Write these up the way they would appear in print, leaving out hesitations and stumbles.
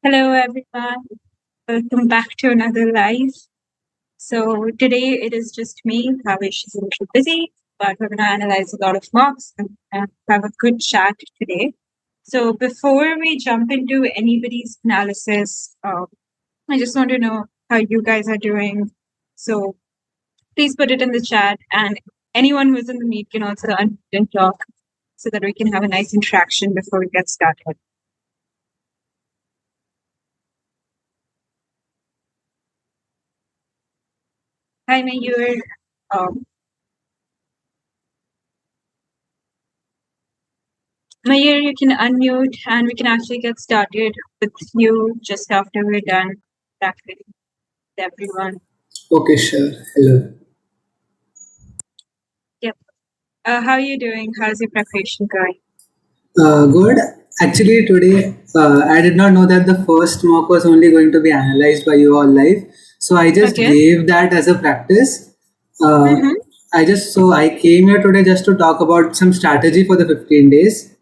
Hello, everyone. Welcome back to another live. So today it is just me. Bhavish is a little busy, but we're going to analyze a lot of mocks and have a good chat today. So before we jump into anybody's analysis, I just want to know how you guys are doing. So please put it in the chat, and anyone who's in the meet can also unmute and talk so that we can have a nice interaction before we get started. Hi, Mayur. Mayur, you can unmute and we can actually get started with you just after we're done practicing with everyone. Okay, sure. Hello. Yep. How are you doing? How's your preparation going? Good. Actually, today I did not know that the first mock was only going to be analyzed by you all live. So I just Okay. gave that as a practice. Mm-hmm. I came here today just to talk about some strategy for the 15 days.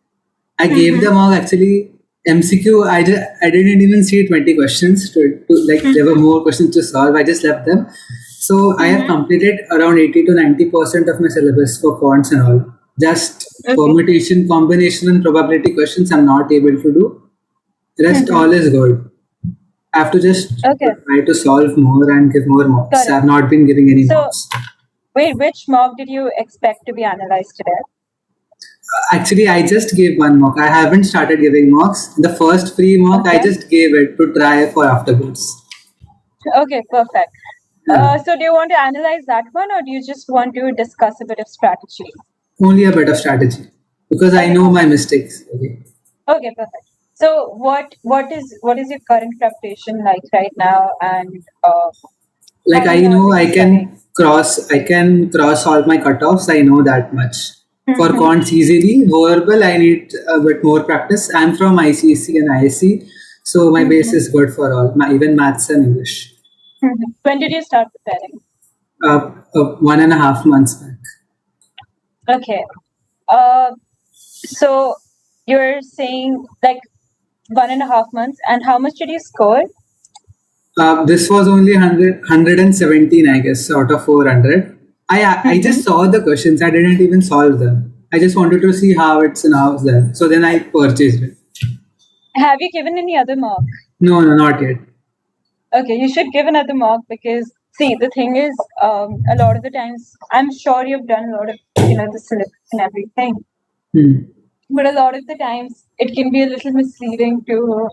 I gave the mock actually MCQ. I didn't even see 20 questions there were more questions to solve. I just left them. So I have completed around 80 to 90% of my syllabus for fonts and all. Just Okay. permutation, combination, and probability questions I'm not able to do. Rest all is good. I have to just Okay. try to solve more and give more mocks. Got it. I have not been giving any So- mocks. Wait, which mock did you expect to be analyzed today? Actually, I just gave one mock. I haven't started giving mocks. The first free mock, I Okay. just gave it to try for AfterBoards. Okay, perfect. So do you want to analyze that one, or do you just want to discuss a bit of strategy? Only a bit of strategy because I know my mistakes. Okay, perfect. So what is your current preparation like right now, and Like how I many know hours are you I can cross all my cutoffs. I know that much. For Mhm. cons easily, verbal I need a bit more practice. I'm from ICC and ISC, so my base is good for all, even maths and English. When did you start preparing? 1.5 months back. Okay. So you're saying like 1.5 months, and how much did you score? This was only 117, I guess, out of 400. I just saw the questions. I didn't even solve them. I just wanted to see how it's and how's there. So then I purchased it. Have you given any other mock? No, not yet. Okay, you should give another mock because see, the thing is, a lot of the times, I'm sure you've done a lot of the syllabus and everything, but a lot of the times it can be a little misleading to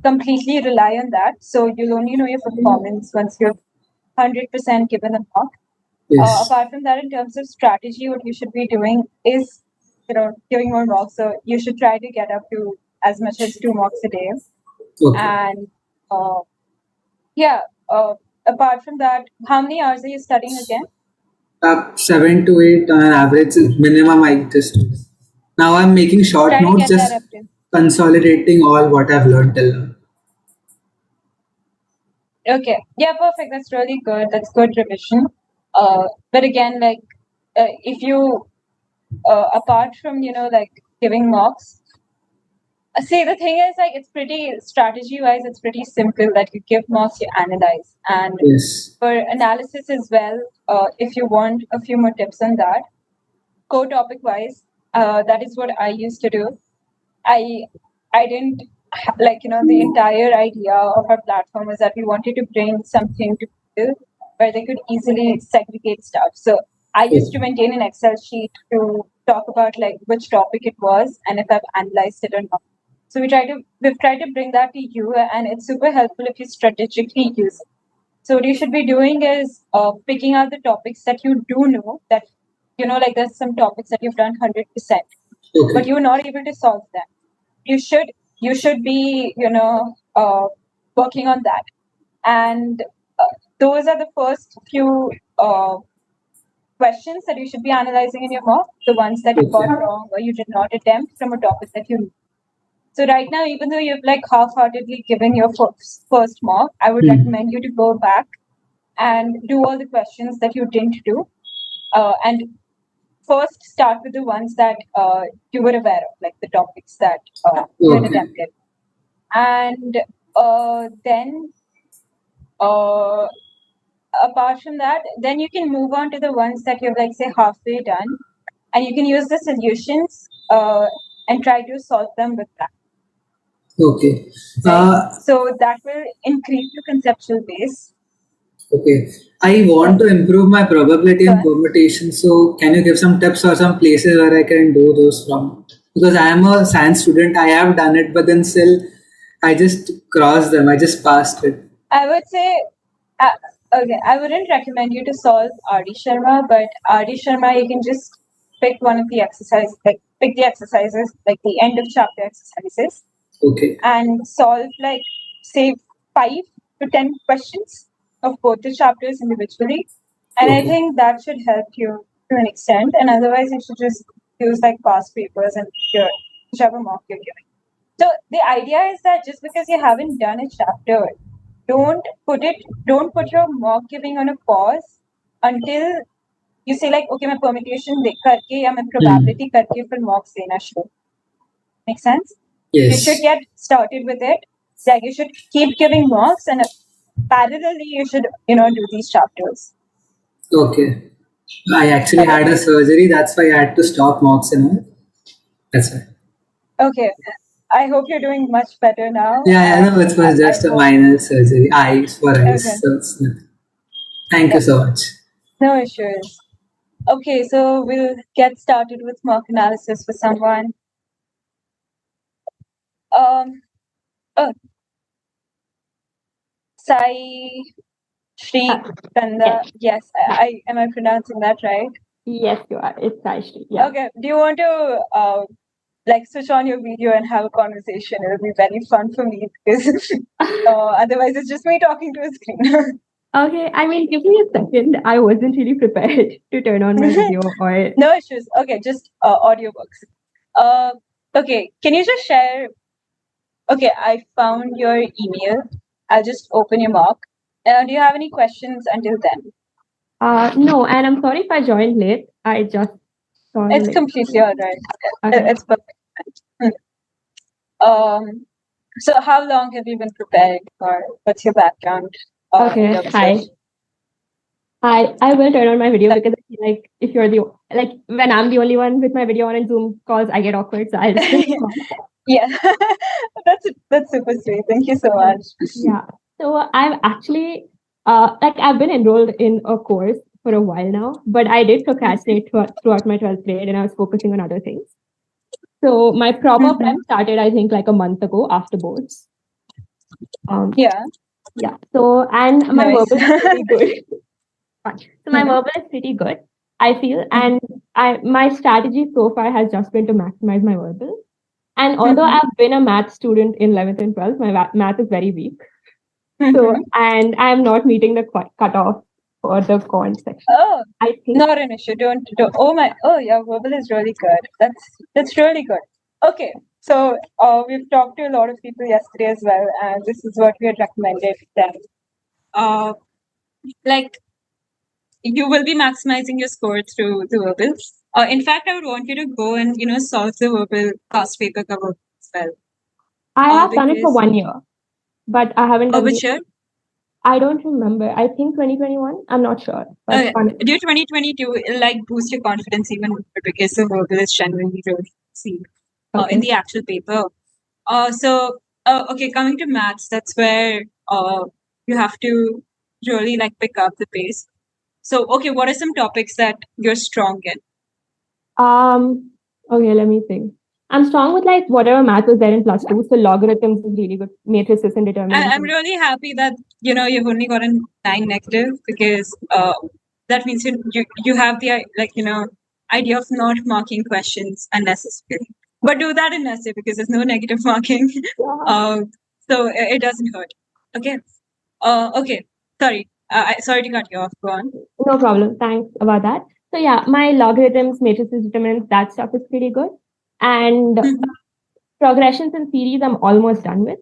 completely rely on that. So you'll only know your performance once you've 100% given a mock. Yes. Apart from that, in terms of strategy, what you should be doing is, giving more mocks. So you should try to get up to as much as 2 mocks a day. Okay. And apart from that, how many hours are you studying again? 7 to 8 on an average minimum. I just now I'm making short Try to notes, get just that up to. consolidating all what I've learned till now. Okay. Yeah, perfect. That's really good. That's good revision. But again, like if you apart from giving mocks, see, the thing is, like, it's pretty strategy wise, it's pretty simple that you give mocks, you analyze. And Yes. for analysis as well, if you want a few more tips on that, core topic wise, that is what I used to do. I didn't the entire idea of our platform was that we wanted to bring something to people where they could easily segregate stuff. So I used to maintain an Excel sheet to talk about like which topic it was and if I've analyzed it or not. So we've tried to bring that to you, and it's super helpful if you strategically use it. So what you should be doing is picking out the topics that you do know that like there's some topics that you've done 100%, but you're not able to solve them. You should be working on that, and those are the first few questions that you should be analyzing in your mock, the ones that you got wrong or you did not attempt from a topic that you knew. So right now, even though you've like half-heartedly given your first mock, I would recommend you to go back and do all the questions that you didn't do, and first start with the ones that you were aware of, like the topics that you had attempted. And then apart from that, then you can move on to the ones that you're like say halfway done, and you can use the solutions and try to solve them with that. Okay. So that will increase your conceptual base. Okay. I want to improve my probability in permutation. So can you give some tips or some places where I can do those from? Because I am a science student, I have done it, but then still I just crossed them. I just passed it. I would say, uh, okay, I wouldn't recommend you to solve RD Sharma, but RD Sharma, you can just pick one of the exercises, like pick the exercises, like the end of chapter exercises, Okay. and solve like say 5 to 10 questions of both the chapters individually. And I Okay. think that should help you to an extent. And otherwise, you should just use like past papers and your whichever mock you're giving. So the idea is that just because you haven't done a chapter, don't put your mock giving on a pause until you say like, okay, मैं permutation करके या मैं probability करके फिर mocks देना शुरू. Make sense? Yes. You should get started with it. Like you should keep giving mocks, and parallelly you should do these chapters. Okay. I actually had a surgery, that's why I had to stop mocks and all. That's why. Okay. I hope you're doing much better now. Yeah, no, it was just a minor surgery. Eyes for eyes. Okay. So it's nothing. Thank you so much. No issues. Okay, so we'll get started with mock analysis for someone. Oh, Sai Shri Kanda. Yes, I am I pronouncing that right? Yes, you are. It's Saishri. Yeah. Okay. Do you want to like switch on your video and have a conversation? It'll be very fun for me because otherwise it's just me talking to a screen. Okay, I mean, give me a second. I wasn't really prepared to turn on my video or. No issues. Okay, just audiobooks. Okay, can you just share? Okay, I found your email. I'll just open your mock. Do you have any questions until then? No, and I'm sorry if I joined late. I just saw. It's completely all right. Okay. It's perfect. So how long have you been preparing for? What's your background? Okay. Hi. I will turn on my video because I feel like if you're when I'm the only one with my video on in Zoom calls, I get awkward. So I'll just yeah, that's super sweet. Thank you so much. Yeah. So I've actually I've been enrolled in a course for a while now, but I did procrastinate throughout my 12th grade and I was focusing on other things. So my proper prep started, I think, like a month ago after boards. Yeah. So and my verbal is pretty good. So my verbal is pretty good, I feel, and my strategy so far has just been to maximize my verbal. And although I've been a math student in 11th and 12th, my math is very weak. So and I'm not meeting the cutoff for the quant section. Oh, I think not an issue. Don't. Oh, your verbal is really good. That's really good. Okay, so we've talked to a lot of people yesterday as well, and this is what we had recommended them. Like you will be maximizing your score through the verbal. In fact, I would want you to go and solve the verbal past paper cover as well. I have done it for 1 year, but I haven't done which year? I don't remember. I think 2021. I'm not sure. But do 2022 like boost your confidence even more because the verbal is genuinely really seen in the actual paper. Okay, coming to maths, that's where you have to really like pick up the pace. So, okay, what are some topics that you're strong in? Okay, let me think. I'm strong with like whatever math was there in +2. So logarithms is really good. Matrices and determinants. I'm really happy that you've only gotten 9 negative because that means you have the idea of not marking questions unnecessarily. But do that in essay because there's no negative marking. So it doesn't hurt. Okay. Okay. Sorry. Sorry to cut you off. Go on. No problem. Thanks about that. So yeah, my logarithms, matrices, determinants, that stuff is pretty good. And progressions and series, I'm almost done with.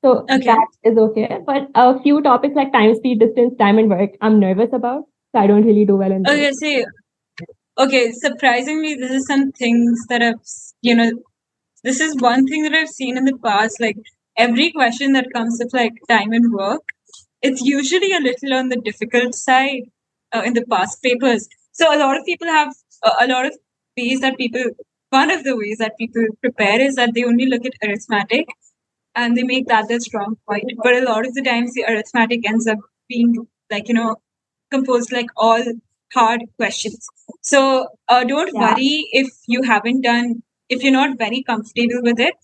So that is okay. But a few topics like time, speed, distance, time, and work, I'm nervous about. So I don't really do well in those. Okay, see. Okay, surprisingly, this is some things that I've, this is one thing that I've seen in the past. Like, every question that comes with like time and work, it's usually a little on the difficult side in the past papers. So a lot of people have a lot of ways that people. One of the ways that people prepare is that they only look at arithmetic and they make that their strong point. But a lot of the times, the arithmetic ends up being like composed like all hard questions. So don't Yeah. worry if you're not very comfortable with it.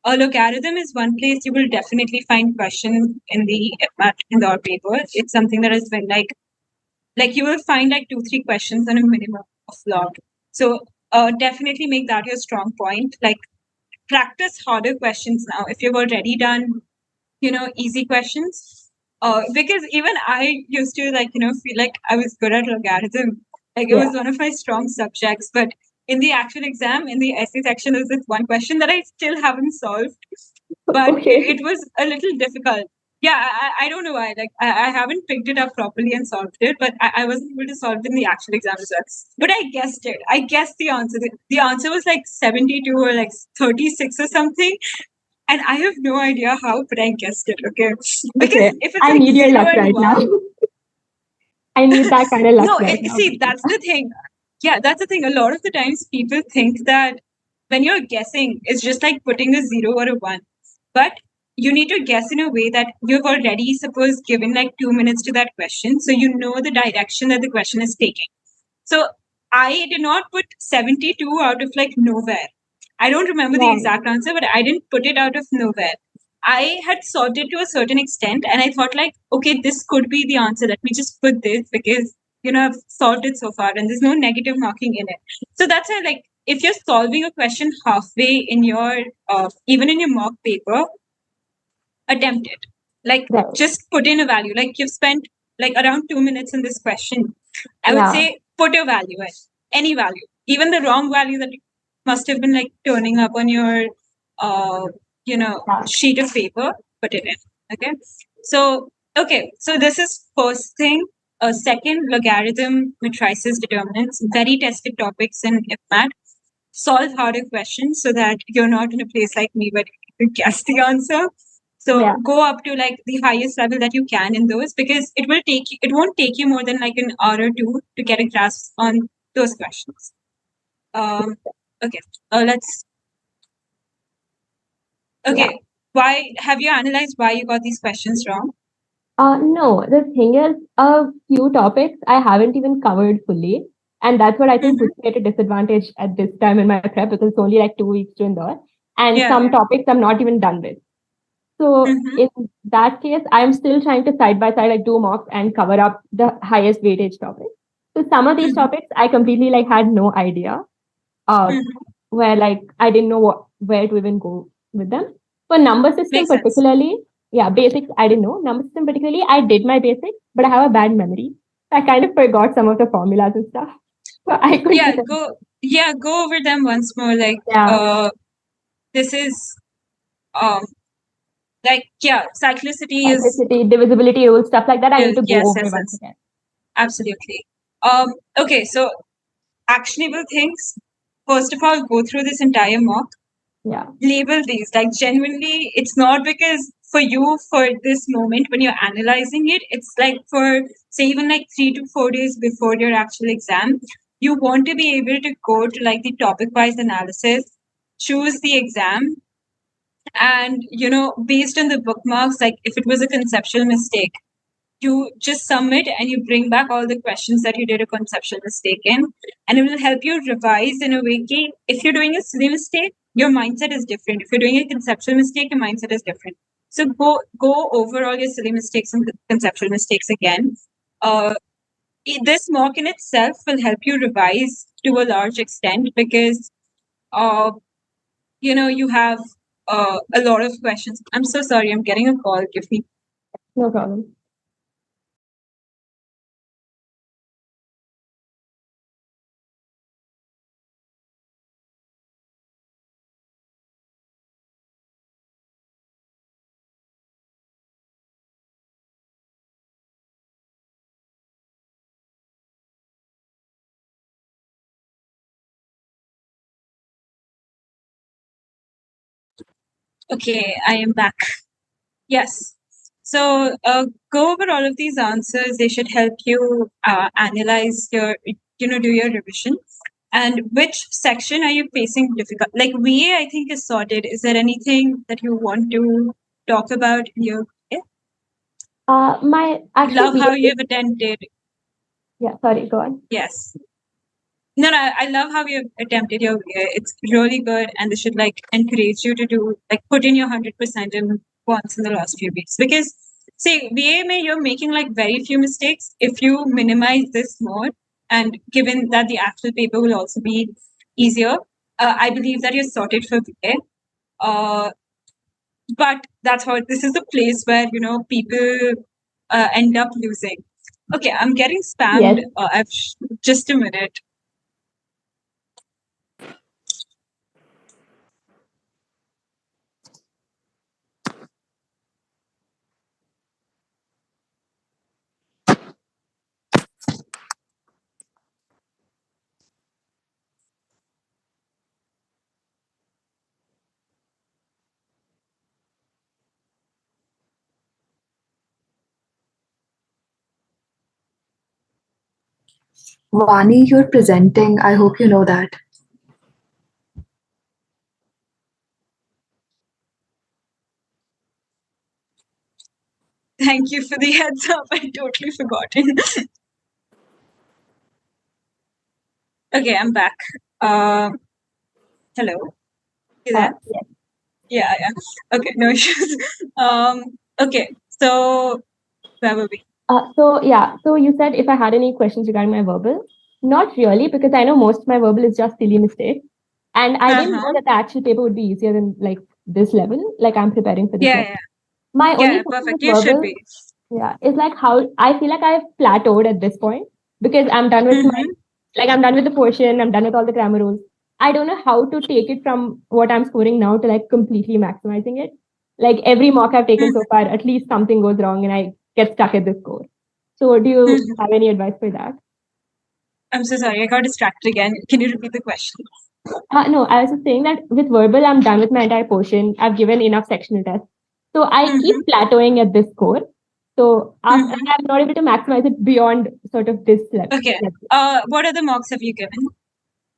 A logarithm is one place you will definitely find questions in the IPMAT Indore paper. It's something that has been like you will find like 2-3 questions on a minimum of log. So definitely make that your strong point. Like practice harder questions now. If you've already done easy questions, because even I used to feel like I was good at logarithm, like it was one of my strong subjects. But in the actual exam, in the essay section, there's this one question that I still haven't solved, but Okay. it was a little difficult. Yeah, I don't know why. Like I haven't picked it up properly and solved it, but I wasn't able to solve it in the actual exam as well. But I guessed it. I guessed the answer. The answer was like 72 or like 36 or something. And I have no idea how, but I guessed it, okay? Because Okay. if it's I like need your 0 luck and right now. 1, I need that kind of luck no, right now. see, that's the thing. Yeah, that's the thing. A lot of the times people think that when you're guessing, it's just like putting a 0 or a 1. But you need to guess in a way that you've already, suppose, given like 2 minutes to that question. So you know the direction that the question is taking. So I did not put 72 out of like nowhere. I don't remember the Yeah. exact answer, but I didn't put it out of nowhere. I had solved it to a certain extent, and I thought like, okay, this could be the answer. Let me just put this because I've solved it so far, and there's no negative marking in it. So that's why, like, if you're solving a question halfway in your, even in your mock paper, attempt it. Like, Right. just put in a value. Like, you've spent like around 2 minutes in this question. I would Yeah. say put a value in any value, even the wrong value that must have been like turning up on your, uh, Yeah. sheet of paper. Put it in. Okay. So, okay. So this is first thing. Second, logarithm, matrices, determinants, very tested topics in IPMAT. Solve harder questions so that you're not in a place like me where you guess the answer. So Yeah. go up to like the highest level that you can in those because it won't take you more than like an hour or two to get a grasp on those questions. Um, okay, let's. Yeah. Okay, why have you analyzed why you got these questions wrong? No, the thing is, a few topics I haven't even covered fully. And that's what I think Mm-hmm. puts me at a disadvantage at this time in my prep because it's only like 2 weeks to Indore. And Yeah, some yeah. topics I'm not even done with. So Mm-hmm. in that case, I'm still trying to side by side like do mocks and cover up the highest weightage topics. So some of these Mm-hmm. topics I completely like had no idea uh, Mm-hmm. where like I didn't know where to even go with them. For number system Makes sense. particularly, yeah, basics I didn't know. Number system particularly, I did my basics, but I have a bad memory. I kind of forgot some of the formulas and stuff. So I couldn't Yeah, even. go over them once more. Like, Yeah, this is like yeah, cyclicity is cyclicity, divisibility rules, stuff like that. I need to go yes, over yes, once yes, again. absolutely. Okay, so actionable things. First of all, go through this entire mock, Yeah, label these. Like genuinely, it's not because for you for this moment when you're analyzing it, it's like for say even like 3 to 4 days before your actual exam, you want to be able to go to like the topic wise analysis, choose the exam, and based on the bookmarks, like if it was a conceptual mistake, you just submit and you bring back all the questions that you did a conceptual mistake in, and it will help you revise in a way that if you're doing a silly mistake, your mindset is different. If you're doing a conceptual mistake, your mindset is different. So go over all your silly mistakes and conceptual mistakes again. Uh, this mock in itself will help you revise to a large extent because uh, you have a lot of questions. I'm so sorry, I'm getting a call. Give me no problem. Okay, I am back. Yes. So go over all of these answers. They should help you analyze your, do your revision. And which section are you facing difficult? Like VA, I think is sorted. Is there anything that you want to talk about in your VA? My Love actually how you've attempted. yeah, sorry, go on. Yes. No, I love how you've attempted your VA. It's really good, and they should like encourage you to do like put in your 100% in once in the last few weeks. Because see, VA may you're making like very few mistakes. If you minimize this more, and given that the actual paper will also be easier, I believe that you're sorted for VA. But that's how this is a place where people end up losing. Okay, I'm getting spammed. Yes. Just a minute. Vani, you're presenting. I hope you know that. Thank you for the heads up. I totally forgotten. Okay, I'm back. Hello. You there? Yes. Yeah. Okay, no issues. Okay, so where were we? So you said if I had any questions regarding my verbal, not really, because I know most of my verbal is just silly mistakes, and I didn't know that the actual paper would be easier than like this level. Like I'm preparing for this level. Yeah. My only Yeah, question perfect. with You should verbal, be. yeah, is like how I feel like I've plateaued at this point because I'm done with my like I'm done with the portion, I'm done with all the grammar rules. I don't know how to take it from what I'm scoring now to like completely maximizing it. Like every mock I've taken so far, at least something goes wrong and I get stuck at this score. So do you have any advice for that? I'm so sorry. I got distracted again. Can you repeat the question? No, I was just saying that with verbal, I'm done with my entire portion. I've given enough sectional tests. So I keep plateauing at this score. So after I'm not able to maximize it beyond sort of this level. Okay. What other mocks have you given?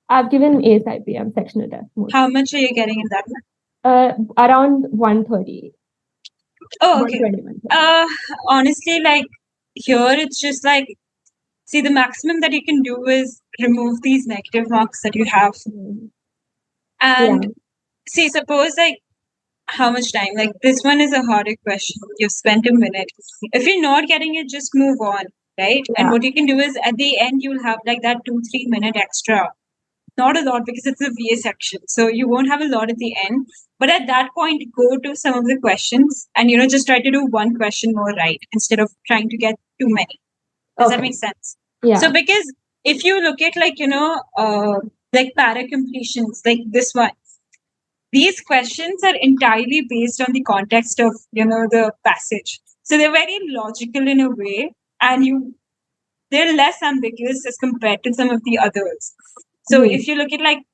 I've given ASIPM sectional test. How much are you getting in that one? Around 130. Oh, okay. 120. Honestly, like here, it's just like, see, the maximum that you can do is remove these negative marks that you have. And see, suppose like how much time? Like this one is a harder question. You've spent a minute. If you're not getting it, just move on, right? And what you can do is at the end, you'll have like that 2-3 minute extra. Not a lot because it's a VA section. So you won't have a lot at the end. But at that point, go to some of the questions and, just try to do one question more right instead of trying to get too many. Does that make sense? Yeah. So because if you look at like, like para completions, like this one, these questions are entirely based on the context of, the passage. So they're very logical in a way, and they're less ambiguous as compared to some of the others. So if you look at like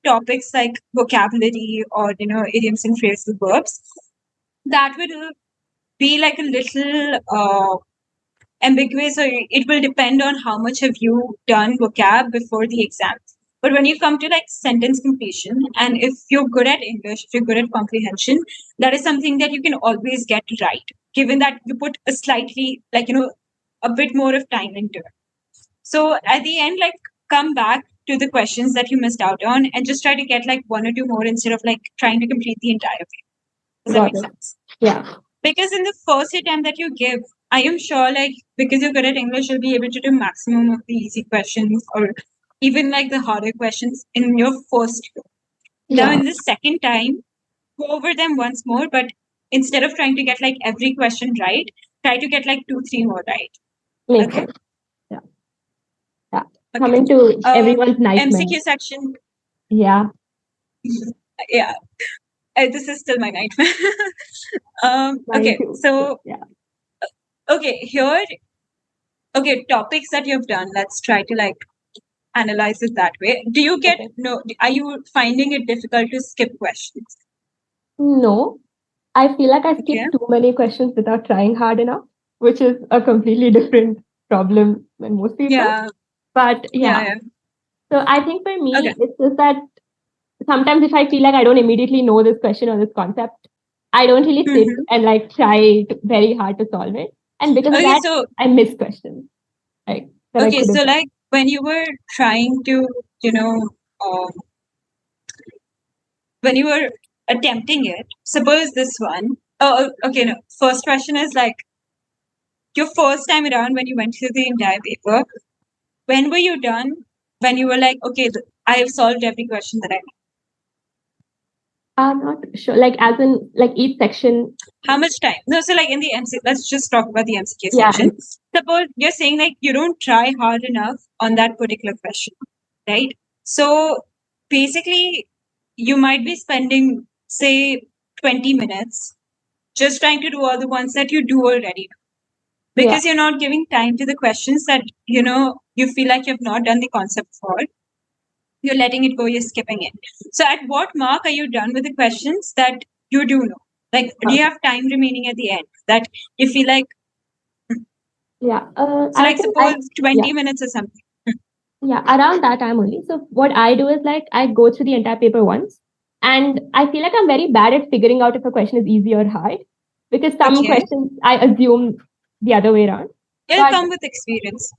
topics like vocabulary or idioms and phrasal verbs, that will be like a little ambiguous, or it will depend on how much have you done vocab before the exam. But when you come to like sentence completion, and if you're good at English, if you're good at comprehension, that is something that you can always get right, given that you put a slightly like a bit more of time into it. So at the end, like come back to the questions that you missed out on and just try to get like one or two more instead of like trying to complete the entire thing. Does that make sense? Yeah. Because in the first attempt that you give, I am sure like because you're good at English, you'll be able to do maximum of the easy questions or even like the harder questions in your first go. Now in the second time, go over them once more, but instead of trying to get like every question right, try to get like 2-3 more right. Makes sense. Yeah. Coming to everyone's nightmare. MCQ section. Yeah. Yeah. This is still my nightmare. Okay, so okay, here, okay, topics that you've done. Let's try to like analyze it that way. Do you get no? Are you finding it difficult to skip questions? No, I feel like I skip Okay. too many questions without trying hard enough, which is a completely different problem than most people. Yeah. But Yeah. yeah, Yeah. so I think for me, Okay. it's just that sometimes if I feel like I don't immediately know this question or this concept, I don't really sit Mhm. and like try very hard to solve it. And because of Okay. that, So I miss questions like that I okay. could have So done. like when you were trying to, you know, um, when you were attempting it, suppose this one. Okay. No. First question is like your first time around when you went through the entire paper. When were you done? When you were like, okay, I have solved every question that I know. I'm not sure, like as in like each section. How much time? No, so like in the MC, let's just talk about the MCQ Yeah, section. Suppose you're saying like you don't try hard enough on that particular question, right? So basically, you might be spending, say, 20 minutes just trying to do all the ones that you do already yeah, because you're not giving time to the questions that you feel like you've not done the concept for. You're letting it go, you're skipping it. So at what mark are you done with the questions that you do know? Like, do you have time remaining at the end that you feel like, yeah. so I like think I suppose yeah. 20 minutes or something? Yeah, around that time only. So what I do is like I go through the entire paper once, and I feel like I'm very bad at figuring out if a question is easy or hard because some Okay. questions I assume the other way around. It'll But come with experience.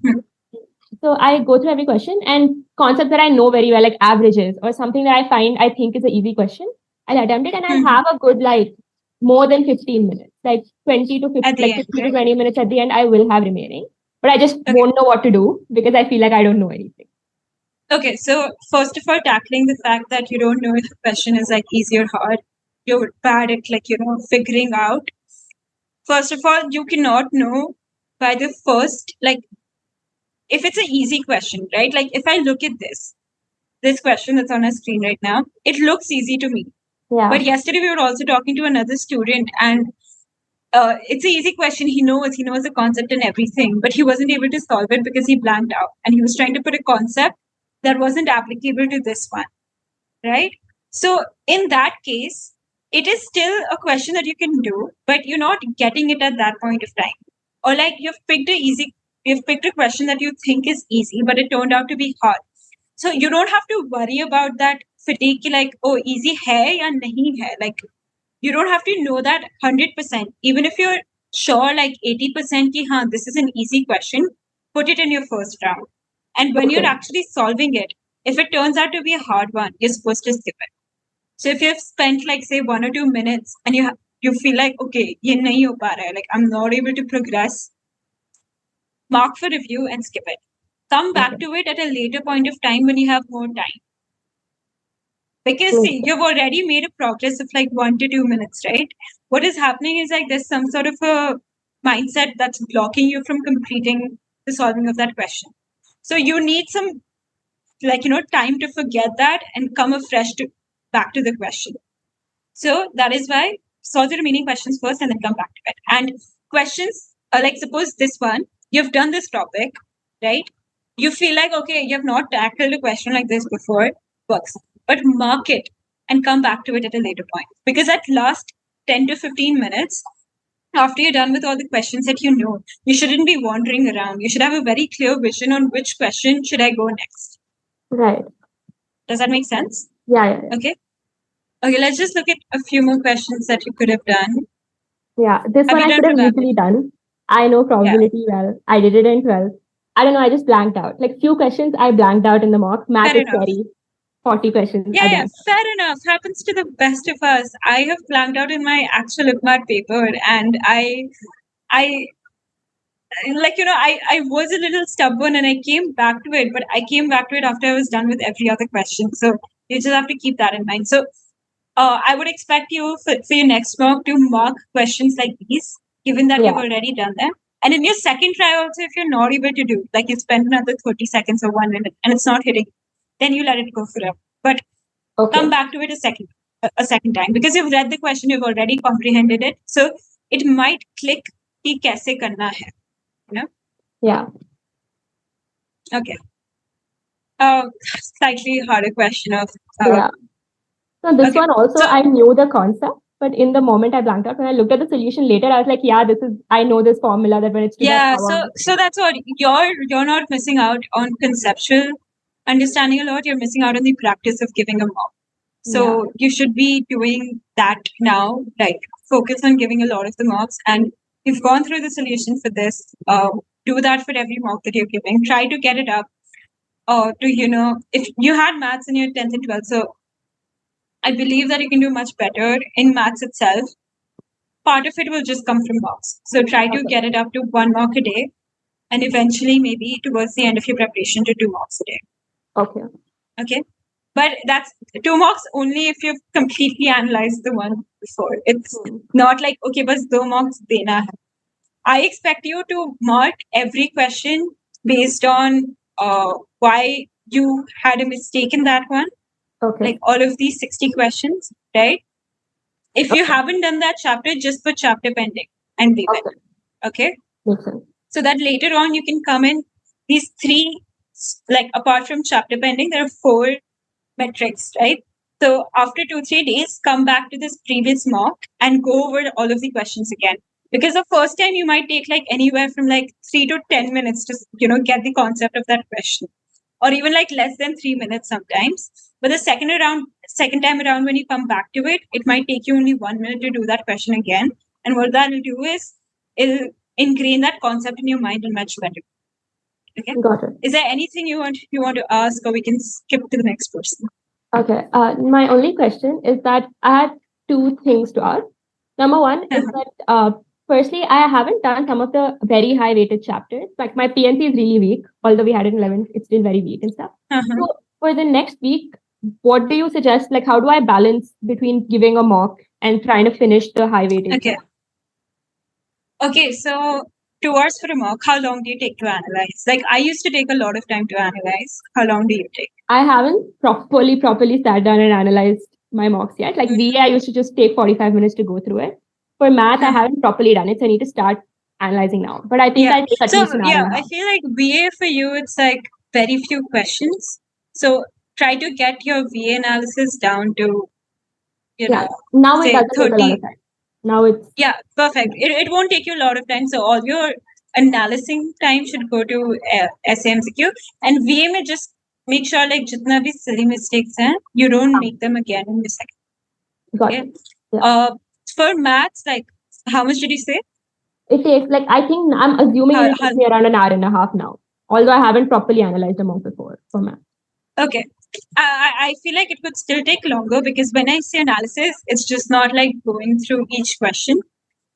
so I go through every question and concepts that I know very well, like averages or something that I think is an easy question. I'll attempt it and I'll have a good like more than 15 minutes, like 20 to 50, At the like end, 50 to right? 20 minutes at the end. I will have remaining, but I just Okay. won't know what to do because I feel like I don't know anything. Okay, so first of all, tackling the fact that you don't know if a question is like easy or hard, you're bad at like, figuring out. First of all, you cannot know by the first, like, if it's an easy question, right? Like, if I look at this question that's on our screen right now, it looks easy to me. Yeah. But yesterday we were also talking to another student, and it's an easy question. He knows the concept and everything, but he wasn't able to solve it because he blanked out, and he was trying to put a concept that wasn't applicable to this one, right? So in that case, it is still a question that you can do, but you're not getting it at that point of time. Or like you've picked a question that you think is easy, but it turned out to be hard. So you don't have to worry about that fatigue, ki like, oh, easy hai ya nahi hai. Like you don't have to know that 100%. Even if you're sure like 80% ki, haan, this is an easy question, put it in your first round. And when you're Okay. actually solving it, if it turns out to be a hard one, you're supposed to skip it. So if you've spent like say 1 or 2 minutes and you feel like okay, ye nahi ho pa raha hai, like I'm not able to progress, mark for review and skip it. Come back Okay. to it at a later point of time when you have more time. Because see, Okay. you've already made a progress of like 1 to 2 minutes, right? What is happening is like there's some sort of a mindset that's blocking you from completing the solving of that question. So you need some like time to forget that and come afresh to back to the question. So that is why solve the remaining questions first and then come back to it. And questions like suppose this one, you've done this topic, right? You feel like okay, you have not tackled a question like this before, works. But mark it and come back to it at a later point. Because at last 10 to 15 minutes, after you're done with all the questions that you know, you shouldn't be wandering around. You should have a very clear vision on which question should I go next. Right. Does that make sense? Yeah. Okay. Okay, let's just look at a few more questions that you could have done. Yeah. This Have one you I done could have probability? easily done. I know probability well. I did it in 12th. I don't know. I just blanked out. Like few questions I blanked out in the mock. Math Fair is enough. scary. 40 questions I Yeah, blanked out. fair enough. Happens to the best of us. I have blanked out in my actual IPMAT paper, and I like I was a little stubborn, and I came back to it, but I came back to it after I was done with every other question. So you just have to keep that in mind. So I would expect you for your next mock to mark questions like these, given that you've Yeah. already done them. And in your second try, also, if you're not able to do, like you spend another 30 seconds or 1 minute and it's not hitting, then you let it go forever. But Okay. come back to it a second time because you've read the question, you've already comprehended it. So it might click कि कैसे करना है, Yeah. Okay. Slightly harder question of Yeah. So this okay. one also So I knew the concept, but in the moment I blanked out. When I looked at the solution later, I was like, yeah, I know this formula that when it's to Yeah, that power. so that's what you're not missing out on conceptual understanding a lot. You're missing out on the practice of giving a mock. So you should be doing that now. Like focus on giving a lot of the mocks, and you've gone through the solution for this. Do that for every mock that you're giving. Try to get it up. To if you had maths in your 10th and 12th, so I believe that you can do much better in maths itself. Part of it will just come from mocks. So try to get it up to 1 mock a day, and eventually maybe towards the end of your preparation to 2 mocks a day. Okay. Okay. But that's 2 mocks only if you've completely analyzed the one before. It's not like, okay, bas 2 mocks dena hai. I expect you to mark every question based on why you had a mistake in that one. Okay. Like all of these 60 questions, right? If you haven't done that chapter, just put chapter pending and leave it. Okay. Makes sense. So that later on you can come in these 3, like apart from chapter pending, there are 4 metrics, right? So after 2-3 days, come back to this previous mock and go over all of the questions again. Because the first time you might take like anywhere from like 3 to 10 minutes to get the concept of that question, or even like less than 3 minutes sometimes. But the second time around, when you come back to it, it might take you only 1 minute to do that question again. And what that will do is it'll ingrain that concept in your mind and much better. Okay. Got it. Is there anything you want to ask, or we can skip to the next person? Okay. My only question is that I had 2 things to ask. Number one is that firstly, I haven't done some of the very high weighted chapters. Like my PNC is really weak, although we had it in 11th, it's still very weak and stuff. So for the next week, what do you suggest? Like, how do I balance between giving a mock and trying to finish the high weighted? Okay, so 2 hours for a mock. How long do you take to analyze? Like I used to take a lot of time to analyze. How long do you take? I haven't properly sat down and analyzed my mocks yet. Like VA, I used to just take 45 minutes to go through it. For math, I haven't properly done it, so I need to start analyzing now. But I think I take at least an hour and a half. I feel like VA for you, it's like very few questions. So try to get your VA analysis down to, now it say doesn't take a lot 30. of time. Now it's Perfect. It won't take you a lot of time. So all your analyzing time should go to SMCQ, and VA may just make sure like jitna bhi silly mistakes hain, you don't make them again in the second. got it. For maths, like how much did you say? It takes like I think I'm assuming it takes me around an hour and a half now. Although I haven't properly analyzed the mock before for math. Okay. I feel like it could still take longer, because when I say analysis, it's just not like going through each question.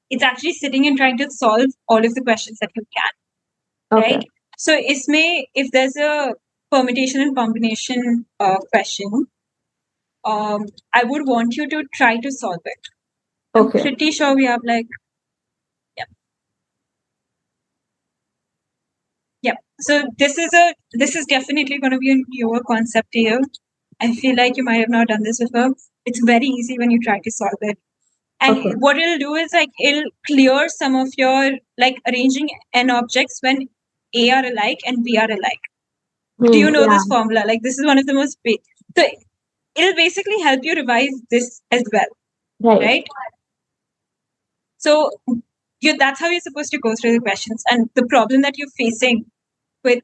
It's actually sitting and trying to solve all of the questions that you can. Okay. Right? So if there's a permutation and combination question, I would want you to try to solve it. Okay. I'm pretty sure we have like, so this is definitely going to be a newer concept to you. I feel like you might have not done this before. It's very easy when you try to solve it. And what it'll do is like it'll clear some of your like arranging n objects when A are alike and B are alike. Do you know this formula? Like this is one of the most big. So it'll basically help you revise this as well. Right? So that's how you're supposed to go through the questions. And the problem that you're facing with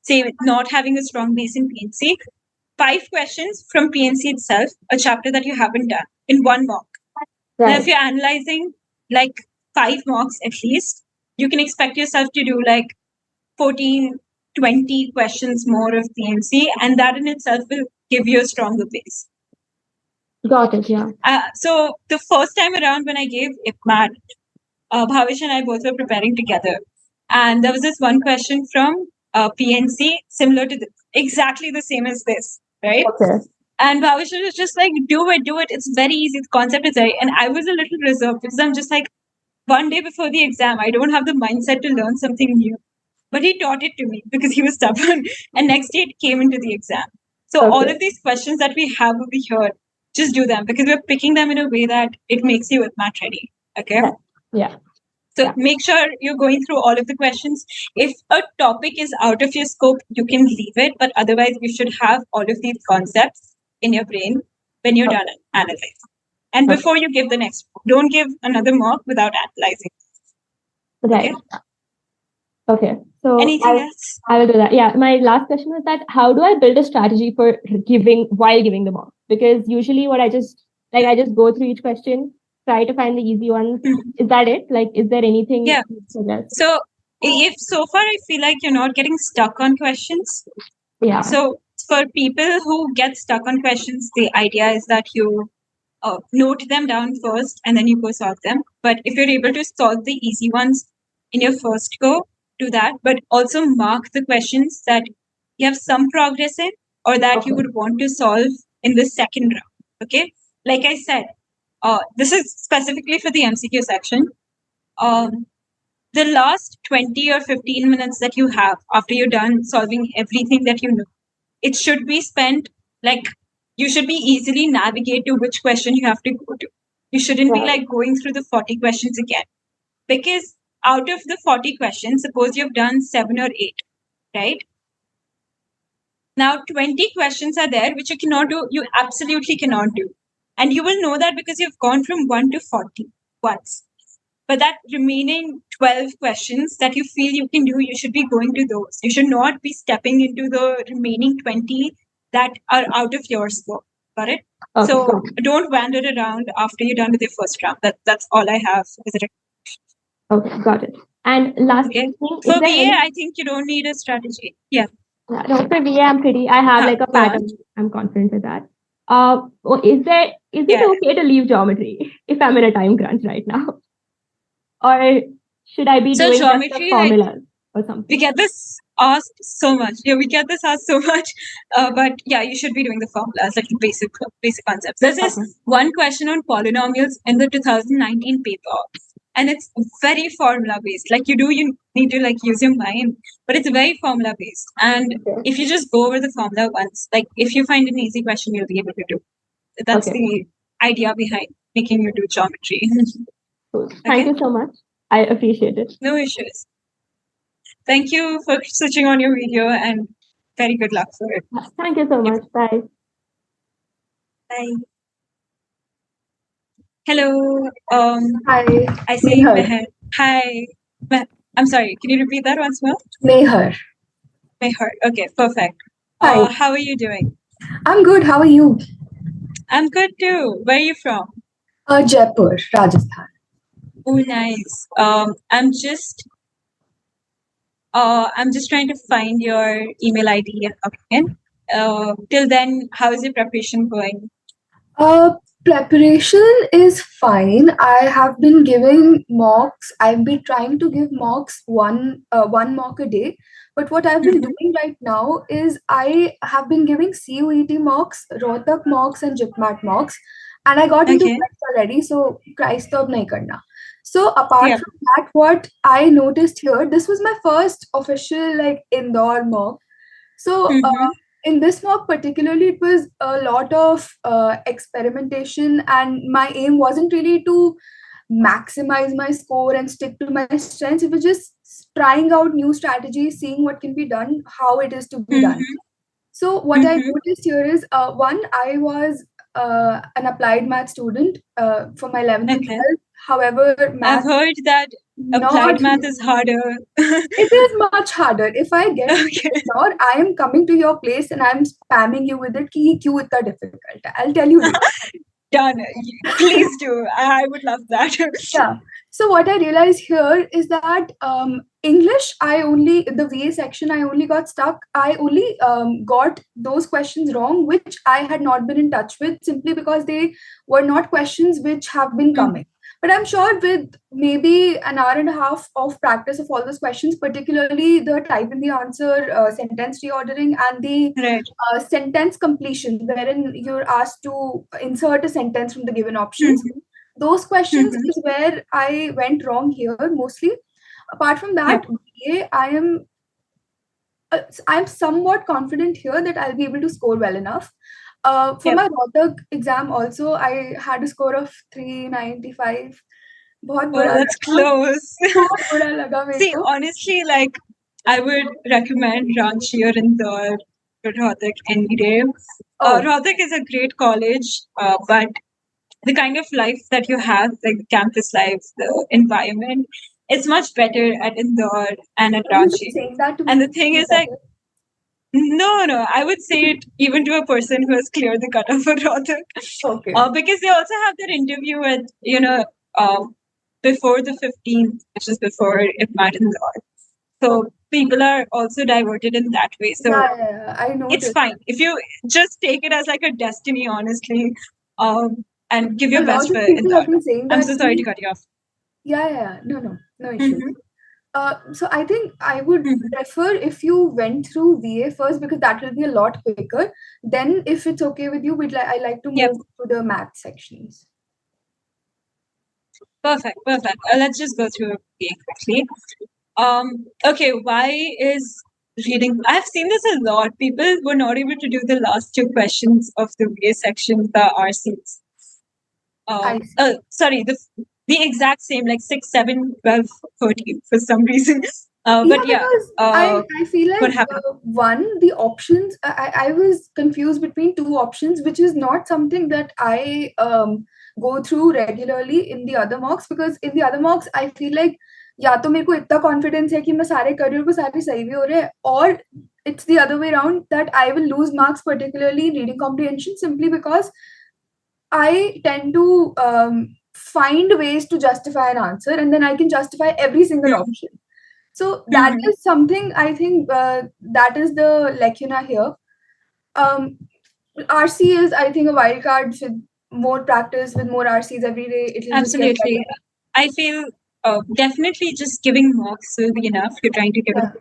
say not having a strong base in PNC, 5 questions from PNC itself, a chapter that you haven't done in 1 mock. Now, if you're analyzing like 5 mocks at least, you can expect yourself to do like 14, 20 questions more of PNC, and that in itself will give you a stronger base. Got it, yeah. So the first time around when I gave IPMAT, Bhavish and I both were preparing together. And there was this one question from PNC similar to exactly the same as this, right? Okay. And Bhavish was just like, do it. It's very easy. The concept is right. And I was a little reserved because I'm just like, one day before the exam, I don't have the mindset to learn something new. But he taught it to me because he was stubborn. And next day it came into the exam. So all of these questions that we have over here, just do them because we're picking them in a way that it makes you IPMAT ready. Okay? Yeah. So make sure you're going through all of the questions. If a topic is out of your scope, you can leave it. But otherwise, you should have all of these concepts in your brain when you're done analyzing. And before you give the next, don't give another mock without analyzing. Right. Okay. So Anything else? I will do that. Yeah. My last question was that how do I build a strategy for giving while giving the mock? Because usually what I just go through each question, try to find the easy ones. Is that it? Like, is there anything? Yeah. you suggest? So if so far I feel like you're not getting stuck on questions. Yeah. So for people who get stuck on questions, the idea is that you note them down first and then you go solve them. But if you're able to solve the easy ones in your first go, do that. But also mark the questions that you have some progress in or that you would want to solve in the second round. Okay. Like I said, this is specifically for the MCQ section. The last 20 or 15 minutes that you have after you're done solving everything that you know, it should be spent like you should be easily navigate to which question you have to go to. You shouldn't be like going through the 40 questions again. Because out of the 40 questions, suppose you've done 7 or 8, right? Now 20 questions are there which you cannot do, you absolutely cannot do. And you will know that because you've gone from 1 to 40 once. But that remaining 12 questions that you feel you can do, you should be going to those. You should not be stepping into the remaining 20 that are out of your scope. Got it? Okay. So don't wander around after you're done with your first round. That's all I have as a Okay, got it. And last thing, for VA, I think you don't need a strategy. Yeah. No, for VA, I have like a pattern. I'm confident with that. Is it okay to leave geometry if I'm in a time crunch right now? Or should I be doing just the formulas or something? We get this asked so much. Yeah, we get this asked so much. But yeah, you should be doing the formulas, like the basic concepts. There's this one question on polynomials in the 2019 paper, and it's very formula based. Like you need to like use your mind, but it's very formula based. And if you just go over the formula once, like if you find an easy question, you'll be able to do. That's the idea behind making you do geometry. Cool. Thank you so much. I appreciate it. No issues. Thank you for switching on your video and very good luck for it. Thank you so much. Bye. Bye. Hello. Hi. I see Meher. Hi. I'm sorry. Can you repeat that once more? Meher. Meher. Okay, perfect. Hi. How are you doing? I'm good. How are you? I'm good too. Where are you from? Jaipur, Rajasthan. Oh, nice. I'm just trying to find your email ID again. Till then, how is your preparation going? Preparation is fine. I have been giving mocks. I've been trying to give mocks one mock a day. But what I've been doing right now is I have been giving CUET mocks, Rohtak mocks, and JIPMAT mocks, and I got into Christ already. So Christ tab nahi karna. So apart from that, what I noticed here, this was my first official like Indore mock. So in this mock particularly, it was a lot of experimentation, and my aim wasn't really to maximize my score and stick to my strengths. It was just trying out new strategies, seeing what can be done, how it is to be done. So what I noticed here is one, I was an applied math student for my 11th and 12th. However, math, I've heard that applied math is harder. It is much harder. If I get or I am coming to your place and I'm spamming you with it, ki kyun itna difficult? I'll tell you. Done. Please do. I would love that. Yeah. So what I realized here is that English, the VA section, I only got stuck. I only got those questions wrong, which I had not been in touch with simply because they were not questions which have been coming. But I'm sure with maybe an hour and a half of practice of all those questions, particularly the type in the answer, sentence reordering, and the sentence completion, wherein you're asked to insert a sentence from the given options. Those questions is where I went wrong here mostly. Apart from that, I'm somewhat confident here that I'll be able to score well enough. For my Rohtak exam also, I had a score of 395. That's close. See, honestly, like I would recommend Ranchi or Indore to Rohtak any day. Rohtak is a great college, but the kind of life that you have, like the campus life, the environment, it's much better at Indore and at Are you just Ranchi. saying that to And me? the thing is, like, no, I would say it even to a person who has cleared the cutoff for Rohtak. Okay. Because they also have their interview at, before the 15th, which is before IPMAT Indore. So people are also diverted in that way. So yeah, I know it's fine. If you just take it as like a destiny, honestly, and give your A lot best of for people have Indore. been saying I'm that so to sorry me. to cut you off. Yeah, no issue. Mhm. So I think I would prefer if you went through VA first, because that will be a lot quicker. Then, if it's okay with you, I like to Yep. move to the math sections. Perfect. Let's just go through it quickly. Okay, why is reading? I've seen this a lot. People were not able to do the last two questions of the VA section, the RCs. I see. Sorry, the exact same, like 6, 7, 12, 13 for some reason. Yeah, But yeah, because I feel what like happened? one, the options, I was confused between two options, which is not something that I go through regularly in the other mocks, because in the other mocks I feel like या तो मेरे को इतना confidence है कि मैं सारे career को सारे सही भी हो रहे हैं, or it's the other way around that I will lose marks particularly in reading comprehension simply because I tend to find ways to justify an answer, and then I can justify every single option. So that is something I think that is the lacuna here. RC is, I think, a wild card with more practice, with more RCs every day. It will just get Absolutely. better. I feel definitely just giving mocks will be enough. You're trying to give Yeah.